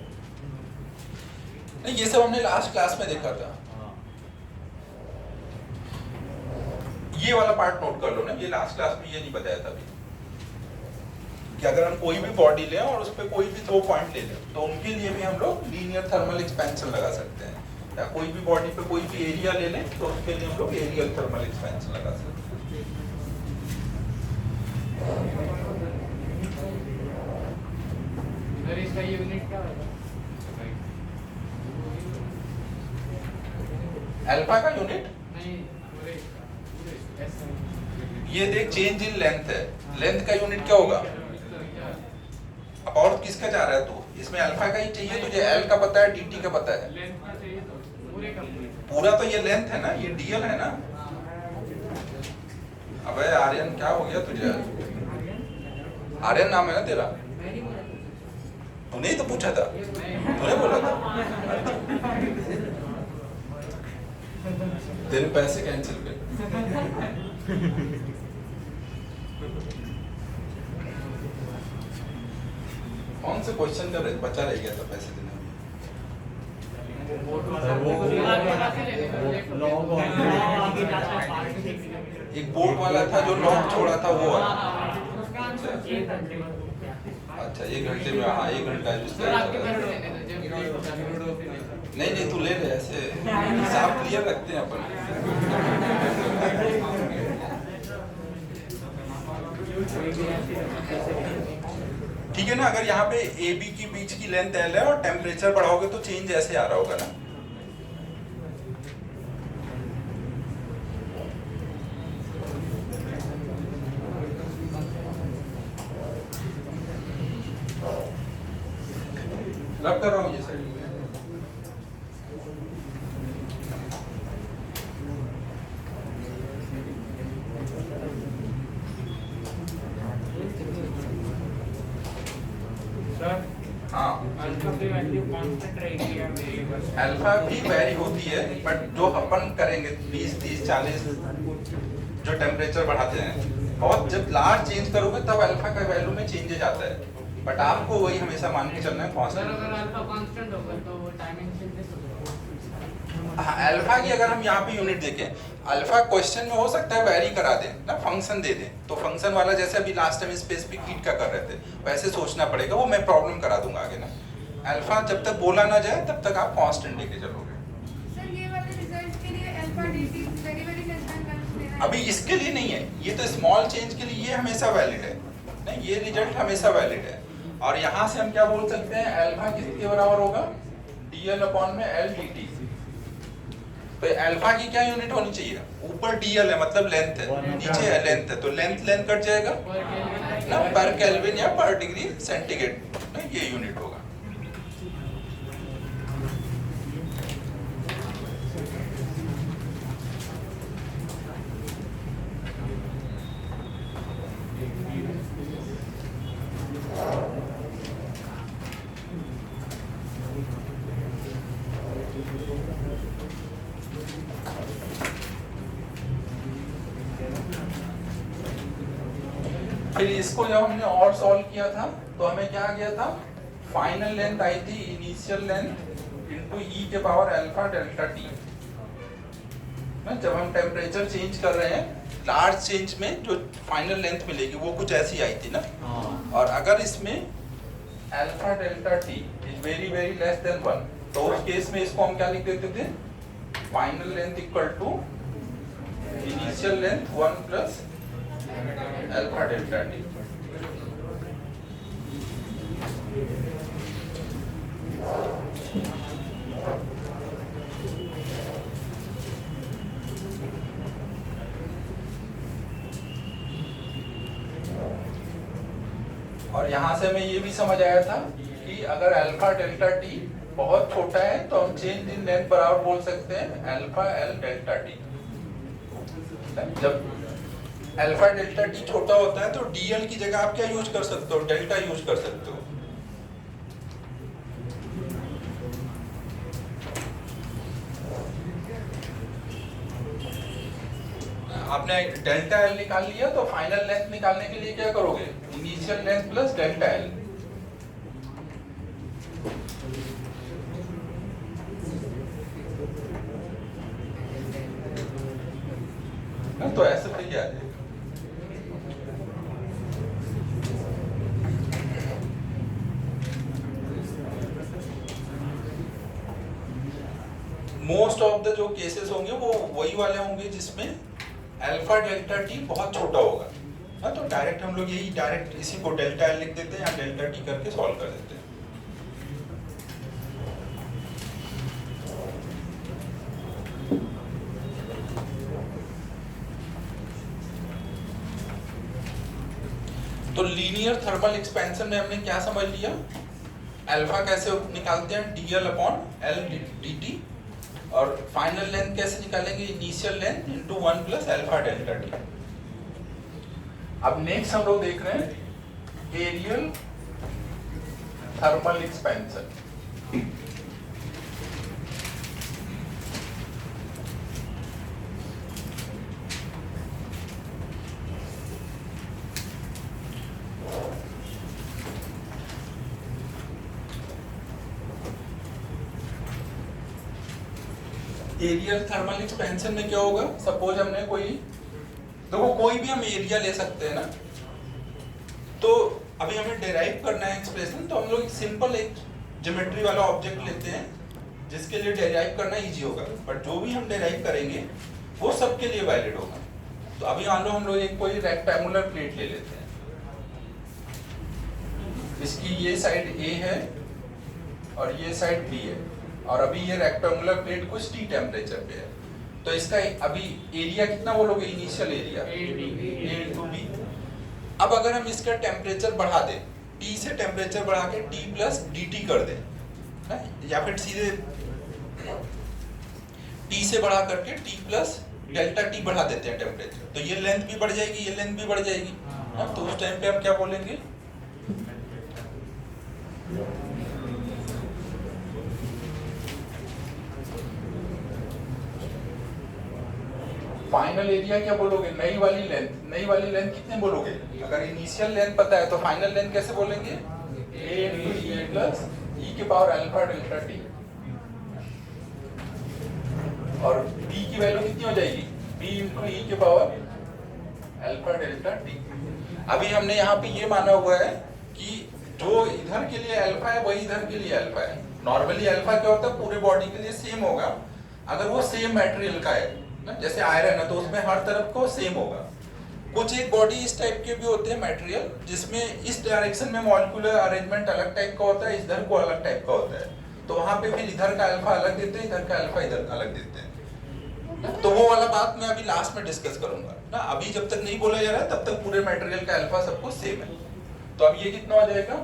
नहीं, ये सब हमने लास्ट क्लास में देखा था। ये वाला पार्ट नोट कर लो ना, ये लास्ट क्लास में ये नहीं बताया था अभी, कि अगर हम कोई भी बॉडी लें और उस पर कोई भी दो पॉइंट ले लें तो उनके लिए भी हम लोग लीनियर थर्मल एक्सपेंशन लगा सकते हैं, या कोई भी बॉडी पे कोई भी एरिया ले लें तो उसके लिए हम लोग एरियल थर्मल एक्सपेंशन लगा सकते हैं। इधर इसका यूनिट क्या होगा, अल्फा का यूनिट नहीं पूरे ये देख, चेंज इन लेंथ है, लेंथ का यूनिट क्या होगा। अब और किसका चाह रहा है तू, इसमें अल्फा का ही चाहिए तुझे, L का पता है dt का पता है, लेंथ का चाहिए तो पूरे का पूरा तो ये लेंथ है ना, ये dl है ना। अबे आर्यन क्या हो गया तुझे, आर्यन नाम है ना तेरा, तूने ही तो पूछा था, तूने बोला था। तेरे पैसे कैंसिल कर। कौन से क्वेश्चन का बचा रह गया था पैसे देने में, एक बोर्ड वाला था जो लॉक छोड़ा था वो वाला। अच्छा 1 घंटे में, हाँ 1 घंटा नहीं नहीं, तू ले ले, ऐसे हिसाब क्लियर रखते हैं अपन। ठीक है ना। अगर यहाँ पे ए बी की बीच की लेंथ L है और टेम्परेचर बढ़ाओगे तो चेंज ऐसे आ रहा होगा ना। रब कर रहा हूँ ये साइड में। हाँ, अल्फा भी वैरी होती है, बट जो अपन करेंगे 20, 30, 40 जो टेम्परेचर बढ़ाते हैं, बहुत जब लार्ज चेंज करोगे तब अल्फा का वैल्यू में चेंजेस आता है, बट आपको वही हमेशा मान के चलना है अगर कांस्टेंट। अल्फा कांस्टेंट होगा तो वो टाइमिंग चेंजेस होगा। हाँ, अल्फा की अगर हम यहाँ पे यूनिट देखें, अल्फा क्वेश्चन में हो सकता है वेरी करा दें ना, फंक्शन दे दें, तो फंक्शन वाला जैसे अभी लास्ट टाइम स्पेसिफिक हीट का कर रहे थे वैसे सोचना पड़ेगा, वो मैं प्रॉब्लम करा दूंगा आगे ना। अल्फा जब तक बोला ना जाए तब तक आप कांस्टेंट लेके चलोगे। सर ये वाले रिजल्ट के लिए alpha dt very very less than 1 लेना है। अभी इसके लिए नहीं है, ये तो स्मॉल चेंज के लिए ये हमेशा वैलिड है ना, ये रिजल्ट हमेशा वैलिड है। और यहाँ से हम क्या बोल सकते हैं, अल्फा किसके बराबर होगा, dl अपॉन में l dt। तो अल्फा की क्या यूनिट होनी चाहिए, ऊपर dl है मतलब लेंथ है, नीचे है लेंथ है, तो लेंथ लेंथ कट जाएगा ना, पर केल्विन या पर डिग्री सेंटीग्रेड ना, ये यूनिट होगा। फिर इसको जब हमने और सॉल्व किया था तो हमें क्या आ गया था, फाइनल लेंथ आई थी इनिशियल लेंथ इनटू ई के पावर अल्फा डेल्टा टी। जब हम टेम्परेचर चेंज कर रहे हैं लार्ज चेंज में जो फाइनल लेंथ मिलेगी वो कुछ ऐसी आई थी ना। और अगर इसमें alpha delta t is very very less than 1 तो उस केस में इसको हम क्या लिख देते थे, final length equal to initial length 1 plus alpha delta t. और यहाँ से हमें ये भी समझ आया था कि अगर अल्फा डेल्टा टी बहुत छोटा है तो हम चेंज इन लेंथ बराबर बोल सकते हैं अल्फा एल डेल्टा टी। जब अल्फा डेल्टा टी छोटा होता है तो डीएल की जगह आप क्या यूज कर सकते हो, डेल्टा यूज कर सकते हो। आपने डेल्टा एल निकाल लिया तो फाइनल लेंथ निकालने के लिए क्या करोगे, initial length plus delta L. तो ऐसे फिर क्या है, मोस्ट ऑफ द जो केसेस होंगे वो वही वाले होंगे जिसमें अल्फा डेल्टा टी बहुत छोटा होगा ना, तो डायरेक्ट हम लोग यही डायरेक्ट इसी को डेल्टा एल लिख देते हैं या डेल्टा टी करके सॉल्व कर देते हैं। तो लीनियर थर्मल एक्सपेंशन में हमने क्या समझ लिया, अल्फा कैसे निकालते हैं, डीएल अपॉन एल dt, और फाइनल लेंथ कैसे निकालेंगे, initial length into 1 plus alpha delta t. अब नेक्स्ट हम लोग देख रहे हैं areal thermal expansion. Areal thermal expansion में क्या होगा, सपोज हमने कोई, देखो कोई भी हम एरिया ले सकते हैं ना, तो अभी हमें डेराइव करना है एक्सप्रेशन, तो हम लोग सिंपल एक ज्योमेट्री वाला ऑब्जेक्ट लेते हैं जिसके लिए डेराइव करना इजी होगा, बट जो भी हम डेराइव करेंगे वो सबके लिए वैलिड होगा। तो अभी मान लो हम लोग एक कोई रेक्टेंगुलर प्लेट ले लेते हैं, इसकी ये साइड A है और ये साइड B है, और अभी ये रेक्टेंगुलर प्लेट कुछ T टेम्परेचर पे है, तो इसका अभी एरिया कितना बोलोगे, initial area A into B। अब अगर हम इसका टेम्परेचर बढ़ा दें, T से टेम्परेचर बढ़ा के T प्लस dt कर दें ना, या फिर सीधे T से बढ़ा करके T प्लस डेल्टा T बढ़ा देते हैं टेम्परेचर, तो ये लेंथ भी बढ़ जाएगी, ये लेंथ भी बढ़ जाएगी ना, तो उस टाइम पे हम क्या बोलेंगे, फाइनल एरिया क्या बोलोगे, नई वाली लेंथ, नई वाली लेंथ कितने बोलोगे, अगर इनिशियल लेंथ पता है तो फाइनल लेंथ कैसे बोलेंगे, a into e plus e के पावर अल्फा डेल्टा टी। और b की वैल्यू कितनी हो जाएगी, b इंटू ई के पावर अल्फा डेल्टा टी। अभी हमने यहाँ पे ये माना हुआ है कि जो इधर के लिए अल्फा है वही इधर के लिए अल्फा है। नॉर्मली अल्फा क्या होता है, पूरे बॉडी के लिए सेम होगा अगर वो सेम मटेरियल का है ना, जैसे आयरन है तो उसमें हर तरफ को सेम होगा। कुछ एक बॉडी इस टाइप के भी होते हैं मटेरियल जिसमें इस डायरेक्शन में मॉलिक्यूलर अरेंजमेंट अलग टाइप का होता है, इधर को अलग टाइप का होता है, तो वहां पे फिर इधर का अल्फा अलग देते हैं, इधर का अल्फा इधर अलग देते हैं ना। तो वो वाला बात मैं अभी लास्ट में डिस्कस करूंगा ना, अभी जब तक नहीं बोला जा रहा है तब तक पूरे मटेरियल का अल्फा सबको सेम है। तो अब ये कितना हो जाएगा,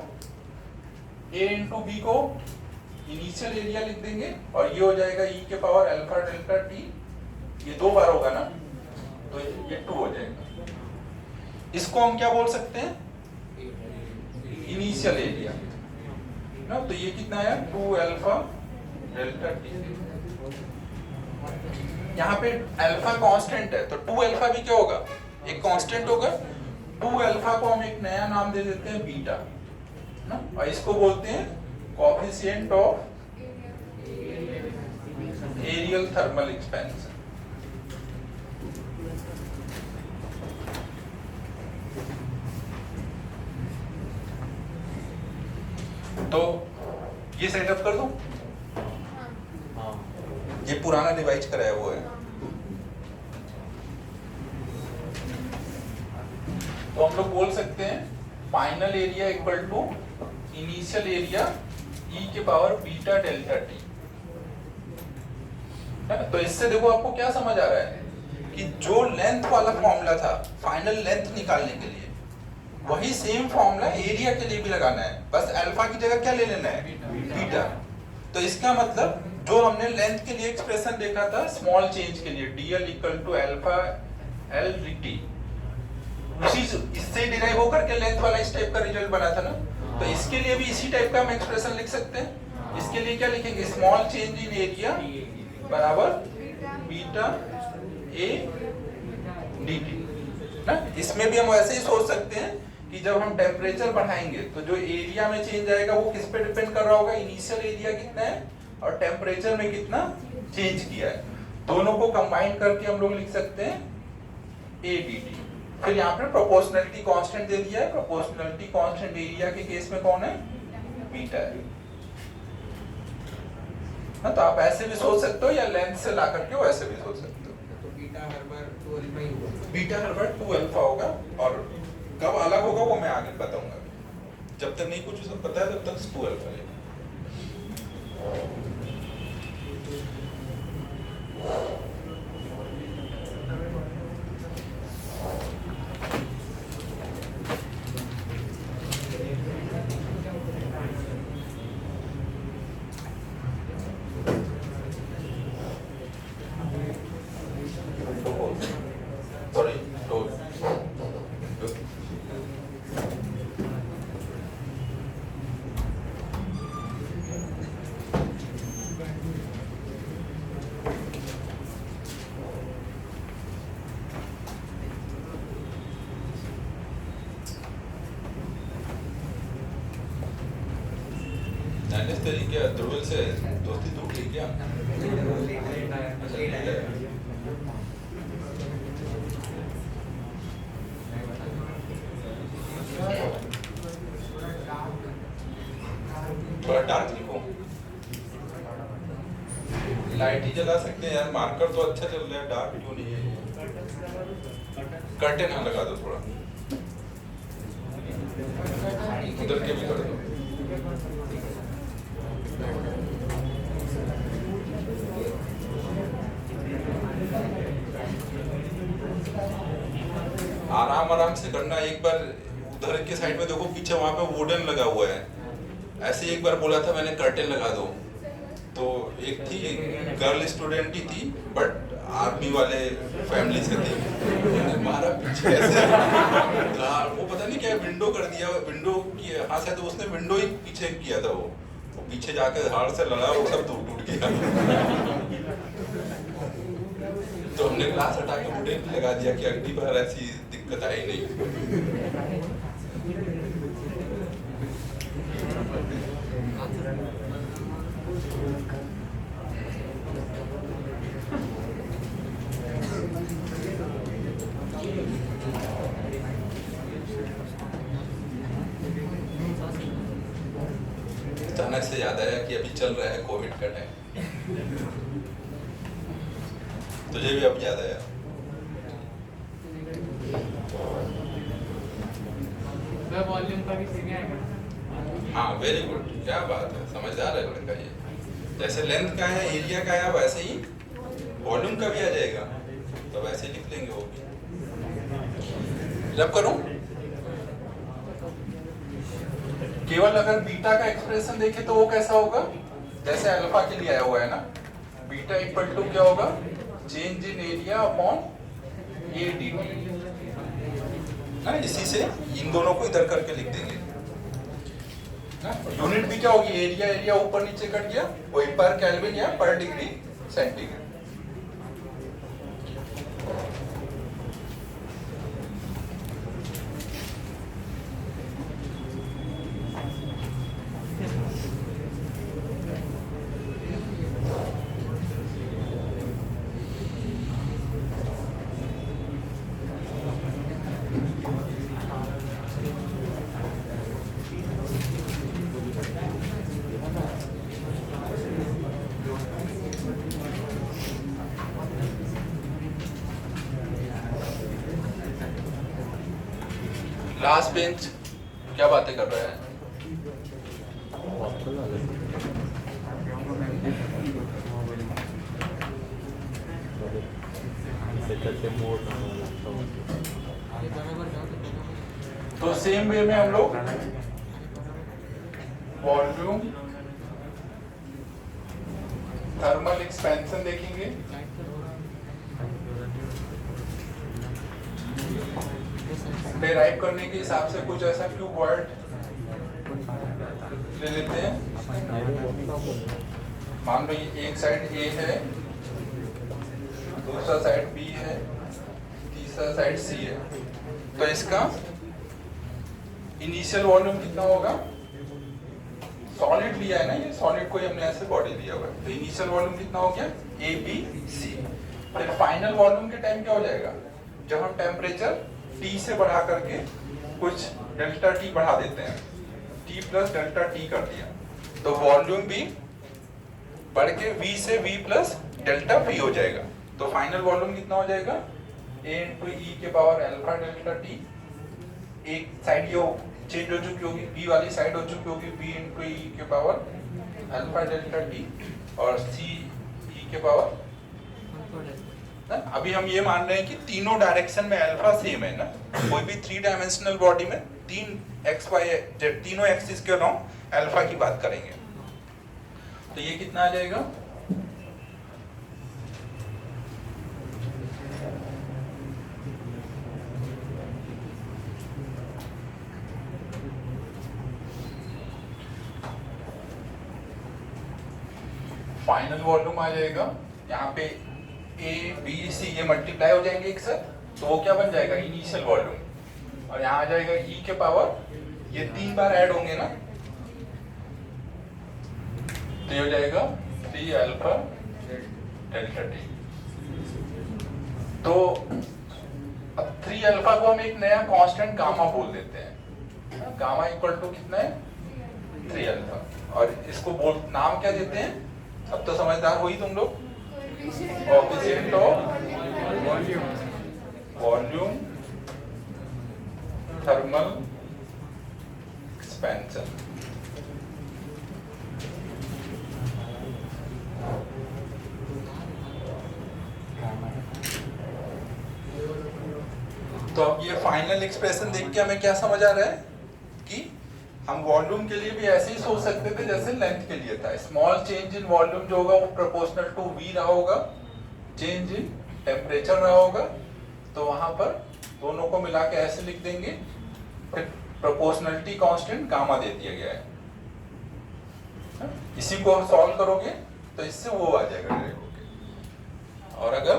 a इंटू बी को इनिशियल एरिया लिख देंगे और ये हो जाएगा e के पावर अल्फा डेल्टा टी, ये 2 बार होगा ना तो ये 2 हो जाएगा। इसको हम क्या बोल सकते हैं, इनिशियल एरिया ना, तो ये कितना है 2 अल्फा डेल्टा टी। यहाँ पे अल्फा कांस्टेंट है तो 2 अल्फा भी क्या होगा, एक कांस्टेंट होगा। 2 अल्फा को हम एक नया नाम दे देते हैं बीटा ना, और इसको बोलते हैं coefficient of areal thermal expansion. तो ये सेटअप कर दूं, ये पुराना रिवाइज कराया हुआ है। तो हम लोग बोल सकते हैं final area equal to initial area e के पावर बीटा डेल्टा टी है ना। तो इससे देखो आपको क्या समझ आ रहा है कि जो लेंथ वाला फॉर्मूला था फाइनल लेंथ निकालने के लिए, वही सेम फॉर्मूला एरिया के लिए भी लगाना है, बस अल्फा की जगह क्या ले लेना है, बीटा। तो इसका मतलब जो हमने लेंथ के लिए एक्सप्रेशन देखा था स्मॉल चेंज के लिए dl equal to alpha l dt, उसी इससे डिराइव होकर के लेंथ वाला इस टाइप का रिजल्ट बना था ना। तो इसके लिए भी इसी टाइप का हम एक्सप्रेशन लिख सकते हैं। इसके लिए क्या लिखेंगे, स्मॉल चेंज इन एरिया बराबर बीटा a dt ना। इसमें भी हम वैसे ही सोच सकते हैं कि जब हम टेम्परेचर बढ़ाएंगे तो जो एरिया में चेंज आएगा वो किस पे डिपेंड कर रहा होगा, इनिशियल एरिया कितना है और टेम्परेचर में कितना चेंज किया है, दोनों को कंबाइन करके हम लोग लिख सकते हैं a dt। फिर यहाँ पे प्रोपोर्शनलिटी कांस्टेंट दे दिया है, प्रोपोर्शनलिटी कांस्टेंट एरिया के केस में कौन है, बीटा है। हाँ, तो आप ऐसे भी सोच सकते हो या लेंथ से ला करके वैसे भी सोच सकते हो। तो बीटा हर बार 2 अल्फा ही होगा, बीटा हर बार 2 अल्फा होगा और कब अलग होगा वो मैं आगे बताऊंगा। जब तक नहीं कुछ सब पता है तब तक 2 अल्फा है। इस तरीके ध्रुवल से दोस्ती टूट गई क्या? थोड़ा डार्क लिखो, लाइट ही जला सकते हैं यार, मार्कर तो अच्छा चल रहा है, डार्क क्यों नहीं है? कर्टेन हाँ लगा दो थोड़ा, उधर के भी कर दो। आराम आराम से करना, एक बार उधर के साइड में देखो पीछे वहां पे वुडन लगा हुआ है, ऐसे एक बार बोला था मैंने कर्टेन लगा दो, तो एक थी गर्ल स्टूडेंट ही थी बट आर्मी वाले फैमिली से थी, मारा पीछे ऐसे वो पता नहीं क्या विंडो कर दिया, विंडो की हाँ शायद उसने विंडो ही पीछे किया था, वो पीछे जाके हाथ से लड़ा, वो सब टूट गया। तो हमने ग्लास हटा के वुडन लगा दिया कि अगली बार ऐसी दिक्कत आई नहीं। से याद आया कि अभी चल रहा है कोविड का टाइम, तुझे भी अब याद आया। वॉल्यूम का भी सीधे आएगा। हाँ वेरी गुड, क्या बात है, समझदार है लड़का ये। जैसे लेंथ का है, एरिया का है, वैसे ही वॉल्यूम का भी आ जाएगा, तो वैसे लिख लेंगे वो भी। जब करूं केवल अगर बीटा का एक्सप्रेशन देखें तो वो कैसा होगा, जैसे अल्फा के लिए आया हुआ है ना, बीटा इक्वल टू क्या होगा, change in area upon A D T. इसी से इन दोनों को इधर करके लिख देंगे। यूनिट भी क्या होगी, एरिया, एरिया ऊपर नीचे कट गया, वही पर केल्विन या पर डिग्री सेंटीग्रेड। लास्ट बेंच क्या बातें कर रहा है, तो सेम वे में हम लोग वॉल्यूम, थर्मल एक्सपेंशन देखेंगे। डेराइव करने के हिसाब से कुछ ऐसा क्यूबॉइड ले लेते हैं। मान लो ये एक साइड ए है, दूसरा साइड बी है, तीसरा साइड सी है, तो इसका इनिशियल वॉल्यूम कितना होगा, सॉलिड लिया है ना, ये सॉलिड को हमने ऐसे बॉडी लिया हुआ है, तो इनिशियल वॉल्यूम कितना हो गया ए बी सी। फिर फाइनल वॉल्यूम के टाइम क्या हो जाएगा, जब हम टेम्परेचर T से बढ़ा करके कुछ डेल्टा T बढ़ा देते हैं, T प्लस डेल्टा T कर दिया, तो वॉल्यूम भी बढ़ के V से V प्लस डेल्टा V हो जाएगा। तो फाइनल वॉल्यूम कितना हो जाएगा, A इंटू ई के पावर अल्फा डेल्टा T। एक साइड ये चेंज हो चुकी होगी, B वाली साइड हो चुकी होगी B इंटू ई के पावर अल्फा डेल्टा T, और C ई के पावर। अभी हम ये मान रहे हैं कि तीनों डायरेक्शन में अल्फा सेम है ना, कोई भी 3 डायमेंशनल बॉडी में 3 एक्स वाई जेड तीनों एक्सिस के अराउंड अल्फा की बात करेंगे, तो ये कितना आ जाएगा, फाइनल वॉल्यूम आ जाएगा यहाँ पे ए बी सी ये मल्टीप्लाई हो जाएंगे एक साथ, तो वो क्या बन जाएगा इनिशियल वॉल्यूम, और यहाँ आ जाएगा ई के पावर, ये 3 बार ऐड होंगे ना, तो ये हो जाएगा 3 अल्फा डेल्टा टी। तो अब 3 अल्फा को हम एक नया कांस्टेंट गामा बोल देते हैं, गामा इक्वल टू कितना है 3 अल्फा, और इसको बोल नाम क्या देते हैं, अब तो समझदार हो ही तुम लोग, coefficient of volume thermal expansion. तो अब ये फाइनल एक्सप्रेशन देख के हमें क्या समझ आ रहा है कि हम वॉल्यूम के लिए भी ऐसे ही सोच सकते थे जैसे लेंथ के लिए था, स्मॉल चेंज इन वॉल्यूम जो होगा वो प्रोपोर्शनल टू v रहा होगा, चेंज इन टेम्परेचर रहा होगा, तो वहां पर दोनों को मिला के ऐसे लिख देंगे, फिर प्रोपोर्शनलिटी कांस्टेंट गामा दे दिया गया है। इसी को सॉल्व करोगे तो इससे वो आ जाएगा डायरेक्ट होके, और अगर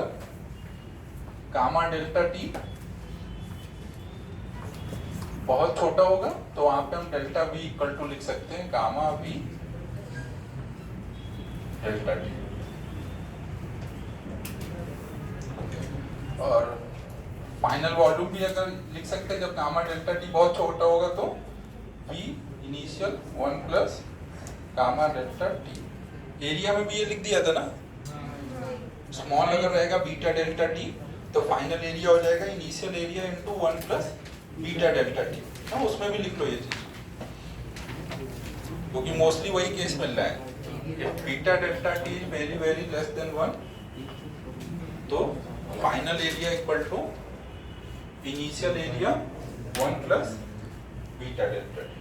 गामा डेल्टा टी बहुत छोटा होगा तो वहां पे हम डेल्टा वी इक्वल टू लिख सकते हैं गामा वी डेल्टा टी, और फाइनल वॉल्यूम भी अगर लिख सकते हैं जब गामा डेल्टा टी बहुत छोटा होगा तो V initial 1 plus gamma delta t. Area में भी ये लिख दिया था ना, स्मॉल अगर रहेगा बीटा डेल्टा टी तो फाइनल एरिया हो जाएगा initial area into 1 plus beta delta t. ना उसमें भी लिख लो ये चीज, क्योंकि मोस्टली वही केस मिल रहा है। If beta delta t is very very less than 1 तो final area equal to initial area 1 plus beta delta t.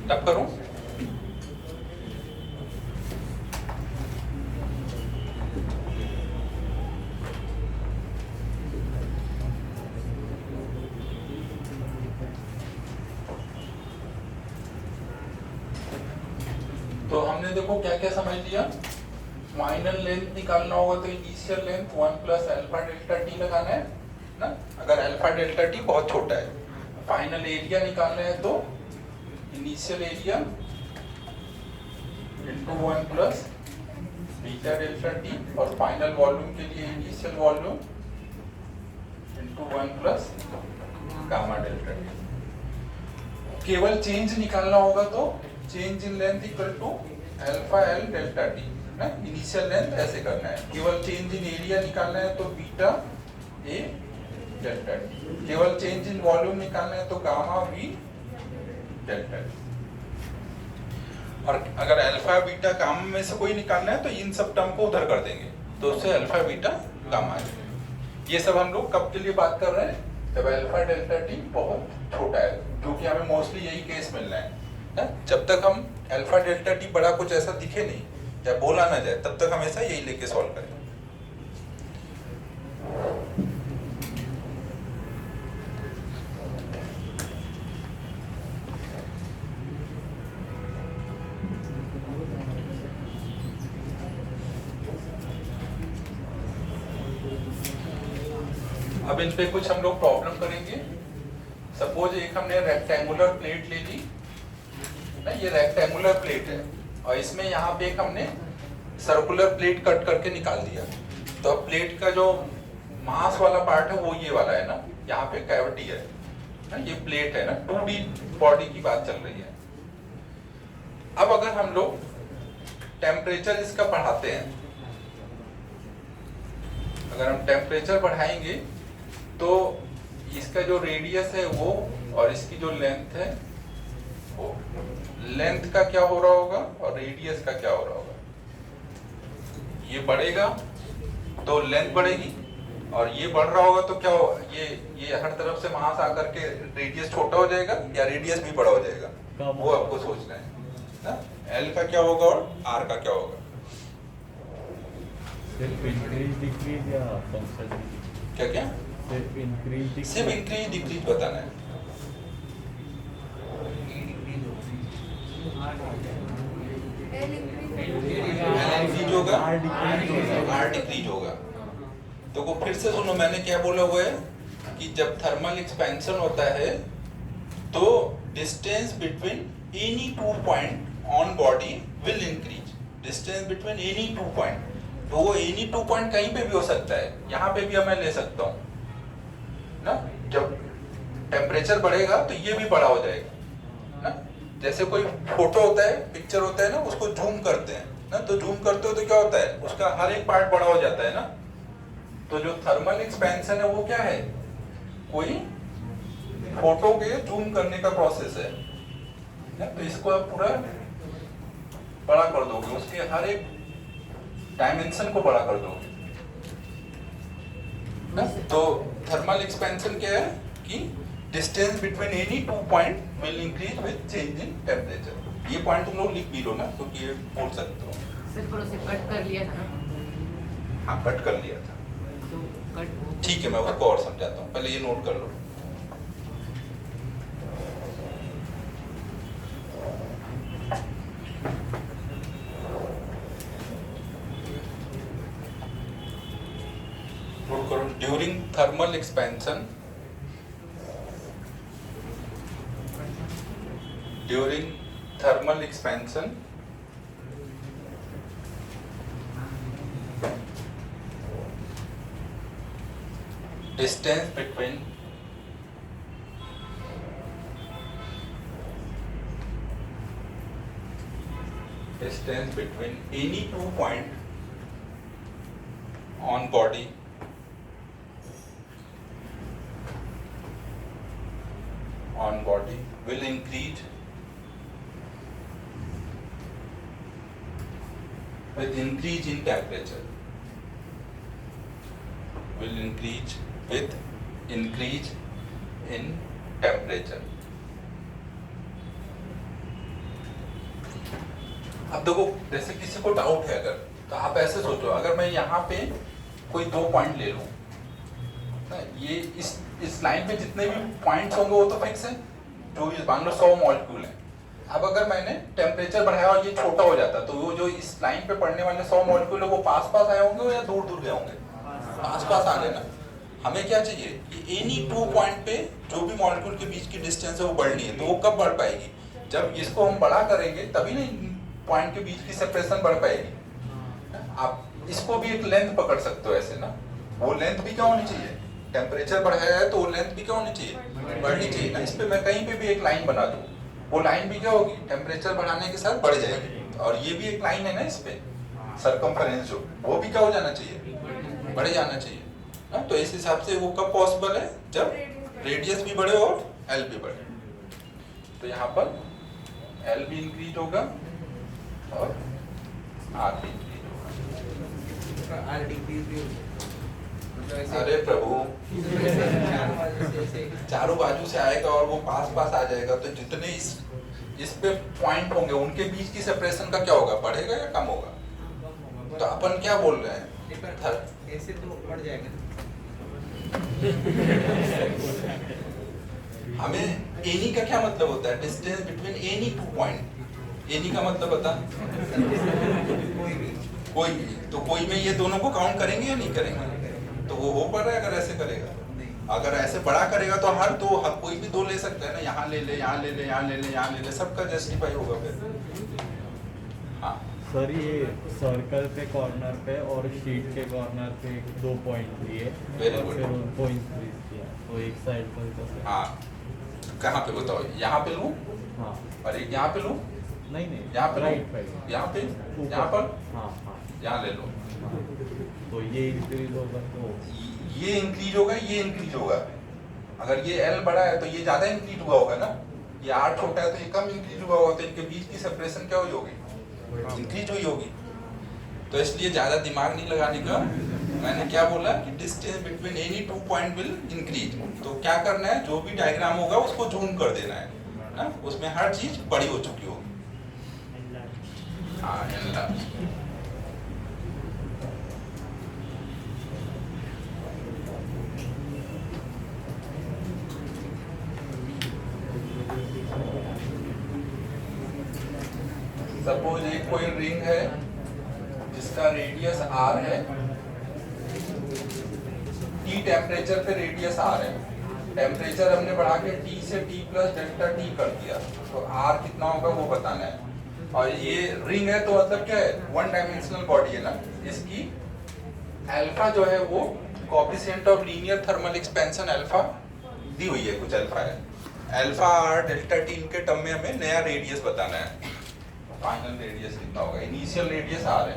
तब करूं तो हमने देखो क्या क्या समझ लिया। फाइनल लेंथ निकालना होगा तो initial length 1 plus alpha delta T लगाना है ना, अगर अल्फा डेल्टा टी बहुत छोटा है। फाइनल एरिया निकालना है तो initial area into 1 plus beta delta t, और फाइनल वॉल्यूम के लिए initial volume into 1 plus gamma delta t. केवल चेंज निकालना होगा तो change in length equal to alpha l delta t ना, इनिशियल लेंथ ऐसे करना है। केवल चेंज इन एरिया निकालना है तो बीटा ए डेल्टा टी। केवल चेंज इन वॉल्यूम निकालना है तो गामा वी डेल्टा टी। और अगर अल्फा बीटा गामा में से कोई निकालना है तो इन सब टर्म को उधर कर देंगे तो उससे अल्फा बीटा गामा आ जाएगा। ये सब हम लोग कब के लिए बात कर रहे हैं, जब अल्फा डेल्टा टी बहुत छोटा है, क्योंकि हमें मोस्टली यही केस मिलना है। जब तक हम अल्फा डेल्टा टी बड़ा कुछ ऐसा दिखे नहीं या बोला ना जाए तब तक हमेशा यही लेके सॉल्व करें। अब इन पे कुछ हम लोग प्रॉब्लम करेंगे। सपोज एक हमने रेक्टेंगुलर प्लेट ले ली ना, ये रेक्टेंगुलर प्लेट है और इसमें यहाँ पे एक हमने सर्कुलर प्लेट कट करके निकाल दिया। तो अब प्लेट का जो मास वाला पार्ट है वो ये वाला है ना, यहाँ पे कैविटी है ना, ये प्लेट है ना, 2D बॉडी की बात चल रही है। अब अगर हम लोग टेम्परेचर इसका बढ़ाते हैं, अगर हम टेम्परेचर बढ़ाएंगे तो इसका जो रेडियस है वो और इसकी जो लेंथ है वो, लेंथ का क्या हो रहा होगा और रेडियस का क्या हो रहा होगा। ये बढ़ेगा तो लेंथ बढ़ेगी और ये बढ़ रहा होगा तो क्या होगा, ये हर तरफ से मास आकर के रेडियस छोटा हो जाएगा या रेडियस भी बड़ा हो जाएगा, वो आपको सोचना है ना। एल का क्या होगा और आर का क्या होगा। सिर्फ इंक्रीज डिक्रीज या फंक्शन क्या क्या सिर्फ इंक्रीज सिर्फ इंक्रीज डिक्रीज बताना है। एल इंक्रीज एल इंक्रीज होगा, आर डिक्रीज होगा। तो को फिर से सुनो, मैंने क्या बोला हुआ है कि जब थर्मल एक्सपेंशन होता है तो distance between any 2 point on body will increase. Distance between any 2 point, तो वो एनी 2 पॉइंट कहीं पे भी हो सकता है, यहाँ पे भी मैं ले सकता हूँ ना। जब टेम्परेचर बढ़ेगा तो ये भी बड़ा हो जाएगा ना। जैसे कोई फोटो होता है, पिक्चर होता है ना, उसको जूम करते हैं ना, तो जूम करते हो तो क्या होता है, उसका हर एक पार्ट बड़ा हो जाता है ना। तो जो थर्मल एक्सपेंशन है वो क्या है, कोई फोटो के जूम करने का प्रोसेस है। तो इसको आप पूरा बड़ा कर दोगे, उसके हर एक डायमेंशन को बड़ा कर दोगे ना। तो थर्मल एक्सपेंशन क्या है कि distance between any two point will increase with change in temperature. ये पॉइंट तुम लोग लिख भी लो ना, क्योंकि ये बोल सकते हो। सिर्फ और उसे कट कर लिया था ना, हाँ कट कर लिया था, तो कट ठीक है मैं उसको और समझाता हूँ, पहले ये नोट कर लो। नोट करो, during thermal expansion, during thermal expansion distance between any 2 point on body will increase with increase in temperature, will increase with increase in temperature। अब देखो, जैसे किसी को डाउट है अगर, तो आप ऐसे सोचो, अगर मैं यहाँ पे कोई 2 पॉइंट ले लूं ना, ये इस लाइन पे जितने भी पॉइंट्स होंगे वो तो फिक्स है, जो मान लो 100 मॉलिक्यूल है। अब अगर मैंने टेम्परेचर बढ़ाया और ये छोटा हो जाता, तो वो जो इस लाइन पे पड़ने वाले 100 मॉलिक्यूल है वो पास पास आए होंगे या दूर दूर गए होंगे? पास पास आ गए ना। हमें क्या चाहिए कि एनी 2 पॉइंट पे जो भी मॉलिक्यूल के बीच की डिस्टेंस है वो बढ़नी है। तो वो कब बढ़ पाएगी? जब इसको हम बड़ा करेंगे तभी ना पॉइंट के बीच की सेपरेशन बढ़ पाएगी। आप इसको भी एक लेंथ पकड़ सकते हो ऐसे ना, वो लेंथ भी क्या होनी चाहिए, टेम्परेचर बढ़ाया है तो वो लेंथ भी क्या होनी चाहिए, बढ़नी चाहिए ना। इस पे मैं कहीं पे भी एक लाइन बना दूं, वो लाइन भी क्या होगी, टेम्परेचर बढ़ाने के साथ बढ़ जाएगी। और ये भी एक लाइन है ना इस पे, सर्कमफरेंस जो, वो भी क्या हो जाना चाहिए, बढ़ जाना चाहिए ना। तो इस हिसाब से वो कब पॉसिबल है, जब रेडियस भी बढ़े और एल भी बढ़े। तो यहाँ पर एल भी इंक्रीज होगा और आर भी इंक्रीज होगा। आर डिक्रीज भी होगा। अरे प्रभु, चारों बाजू से आएगा और वो पास पास आ जाएगा, तो जितने इस पे पॉइंट होंगे उनके बीच की सेपरेशन का क्या होगा, बढ़ेगा या कम होगा? तो अपन क्या बोल रहे हैं, ऐसे तो बढ़ जाएगा। हमें एनी का क्या मतलब होता है, distance between any 2 point. Any का मतलब बता, कोई भी। तो कोई में ये दोनों को काउंट करेंगे या नहीं करेंगे? तो वो हो पा रहा है अगर ऐसे करेगा। अगर ऐसे बड़ा करेगा तो हर कोई भी 2 ले सकता है ना, यहाँ ले ले, यहाँ ले ले, यहाँ ले ले, यहाँ ले ले, सबका जस्टिफाई होगा फिर। हाँ सर, ये सर्कल पे कॉर्नर पे और शीट के कॉर्नर पे 2 पॉइंट लिए Very और good. फिर उनको इंक्रीज किया, तो एक साइड पर कैसे? हाँ, कहाँ पे बताओ, यहाँ पे लूँ हाँ, और एक यहाँ पे लूँ, नहीं नहीं, यहाँ पे राइट लूँ, पे, यहाँ पे, ऊपर। यहाँ पर, हाँ हाँ यहाँ ले लो। हाँ। तो ये इंक्रीज होगा तो ये इंक्रीज होगा, ये इंक्रीज होगा। अगर ये एल बड़ा है तो ये ज्यादा इंक्रीज हुआ होगा ना, ये आर छोटा है तो ये कम इंक्रीज हुआ होगा। तो इनके बीच की सेपरेशन क्या हुई होगी, इंक्रीज हुई होगी। तो इसलिए ज्यादा दिमाग नहीं लगाने का, मैंने क्या बोला कि distance between any 2 point will increase. तो क्या करना है, जो भी डायग्राम होगा उसको जूम कर देना है ना, उसमें हर चीज बड़ी हो चुकी होगी। हाँ, सपोज एक कोई रिंग है जिसका रेडियस आर है, टी टेम्परेचर पे रेडियस आर है, टेम्परेचर हमने बढ़ा के टी से टी प्लस डेल्टा टी कर दिया, तो आर कितना होगा वो बताना है। और ये रिंग है तो मतलब क्या है, 1 डायमेंशनल बॉडी है ना, इसकी अल्फा जो है वो coefficient of linear thermal expansion alpha दी हुई है, कुछ अल्फा है, अल्फा आर डेल्टा टी, इनके टर्म में हमें नया रेडियस बताना है। फाइनल रेडियस कितना होगा, इनिशियल रेडियस आर है।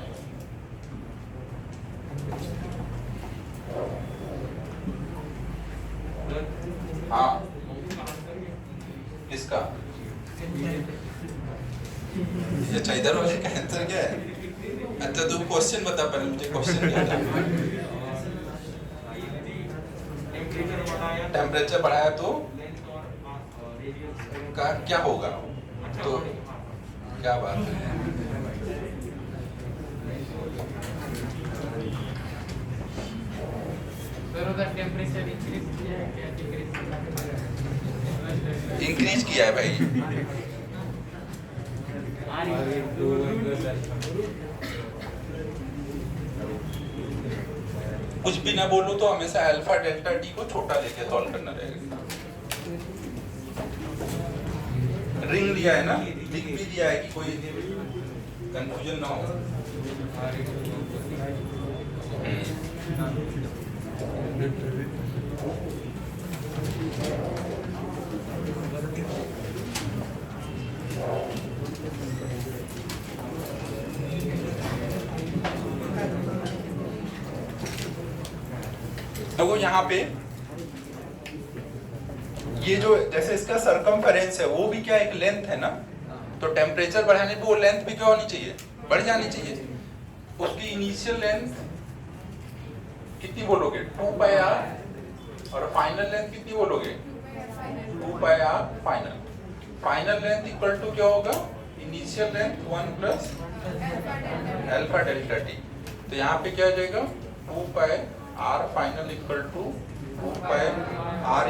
हाँ किसका? अच्छा इधर वाले का आंसर क्या है? अच्छा तू क्वेश्चन बता पहले मुझे, क्वेश्चन क्या था? टेम्परेचर बढ़ाया तो क्या होगा? तो क्या बात है? टेम्परेचर इंक्रीज किया है भाई। कुछ भी ना बोलो तो हमेशा अल्फा डेल्टा टी को छोटा लेके सॉल्व करना रहेगा। रिंग दिया है ना, लिख भी दिया है कि कोई कंफ्यूजन ना हो। तो वो यहाँ पे ये जो जैसे इसका सरकमफेरेंस है वो भी क्या एक लेंथ है ना, तो टेम्परेचर बढ़ाने पे वो लेंथ भी क्या होनी चाहिए? बढ़ जानी चाहिए। उसकी इनिशियल लेंथ कितनी बोलोगे? 2 पाई आर, और फाइनल लेंथ कितनी बोलोगे? 2 pi R final. Final length equal to क्या होगा? Initial length 1 plus alpha delta T. तो यहाँ पे क्या हो जाएगा? 2 pi R final equal to 2 pi are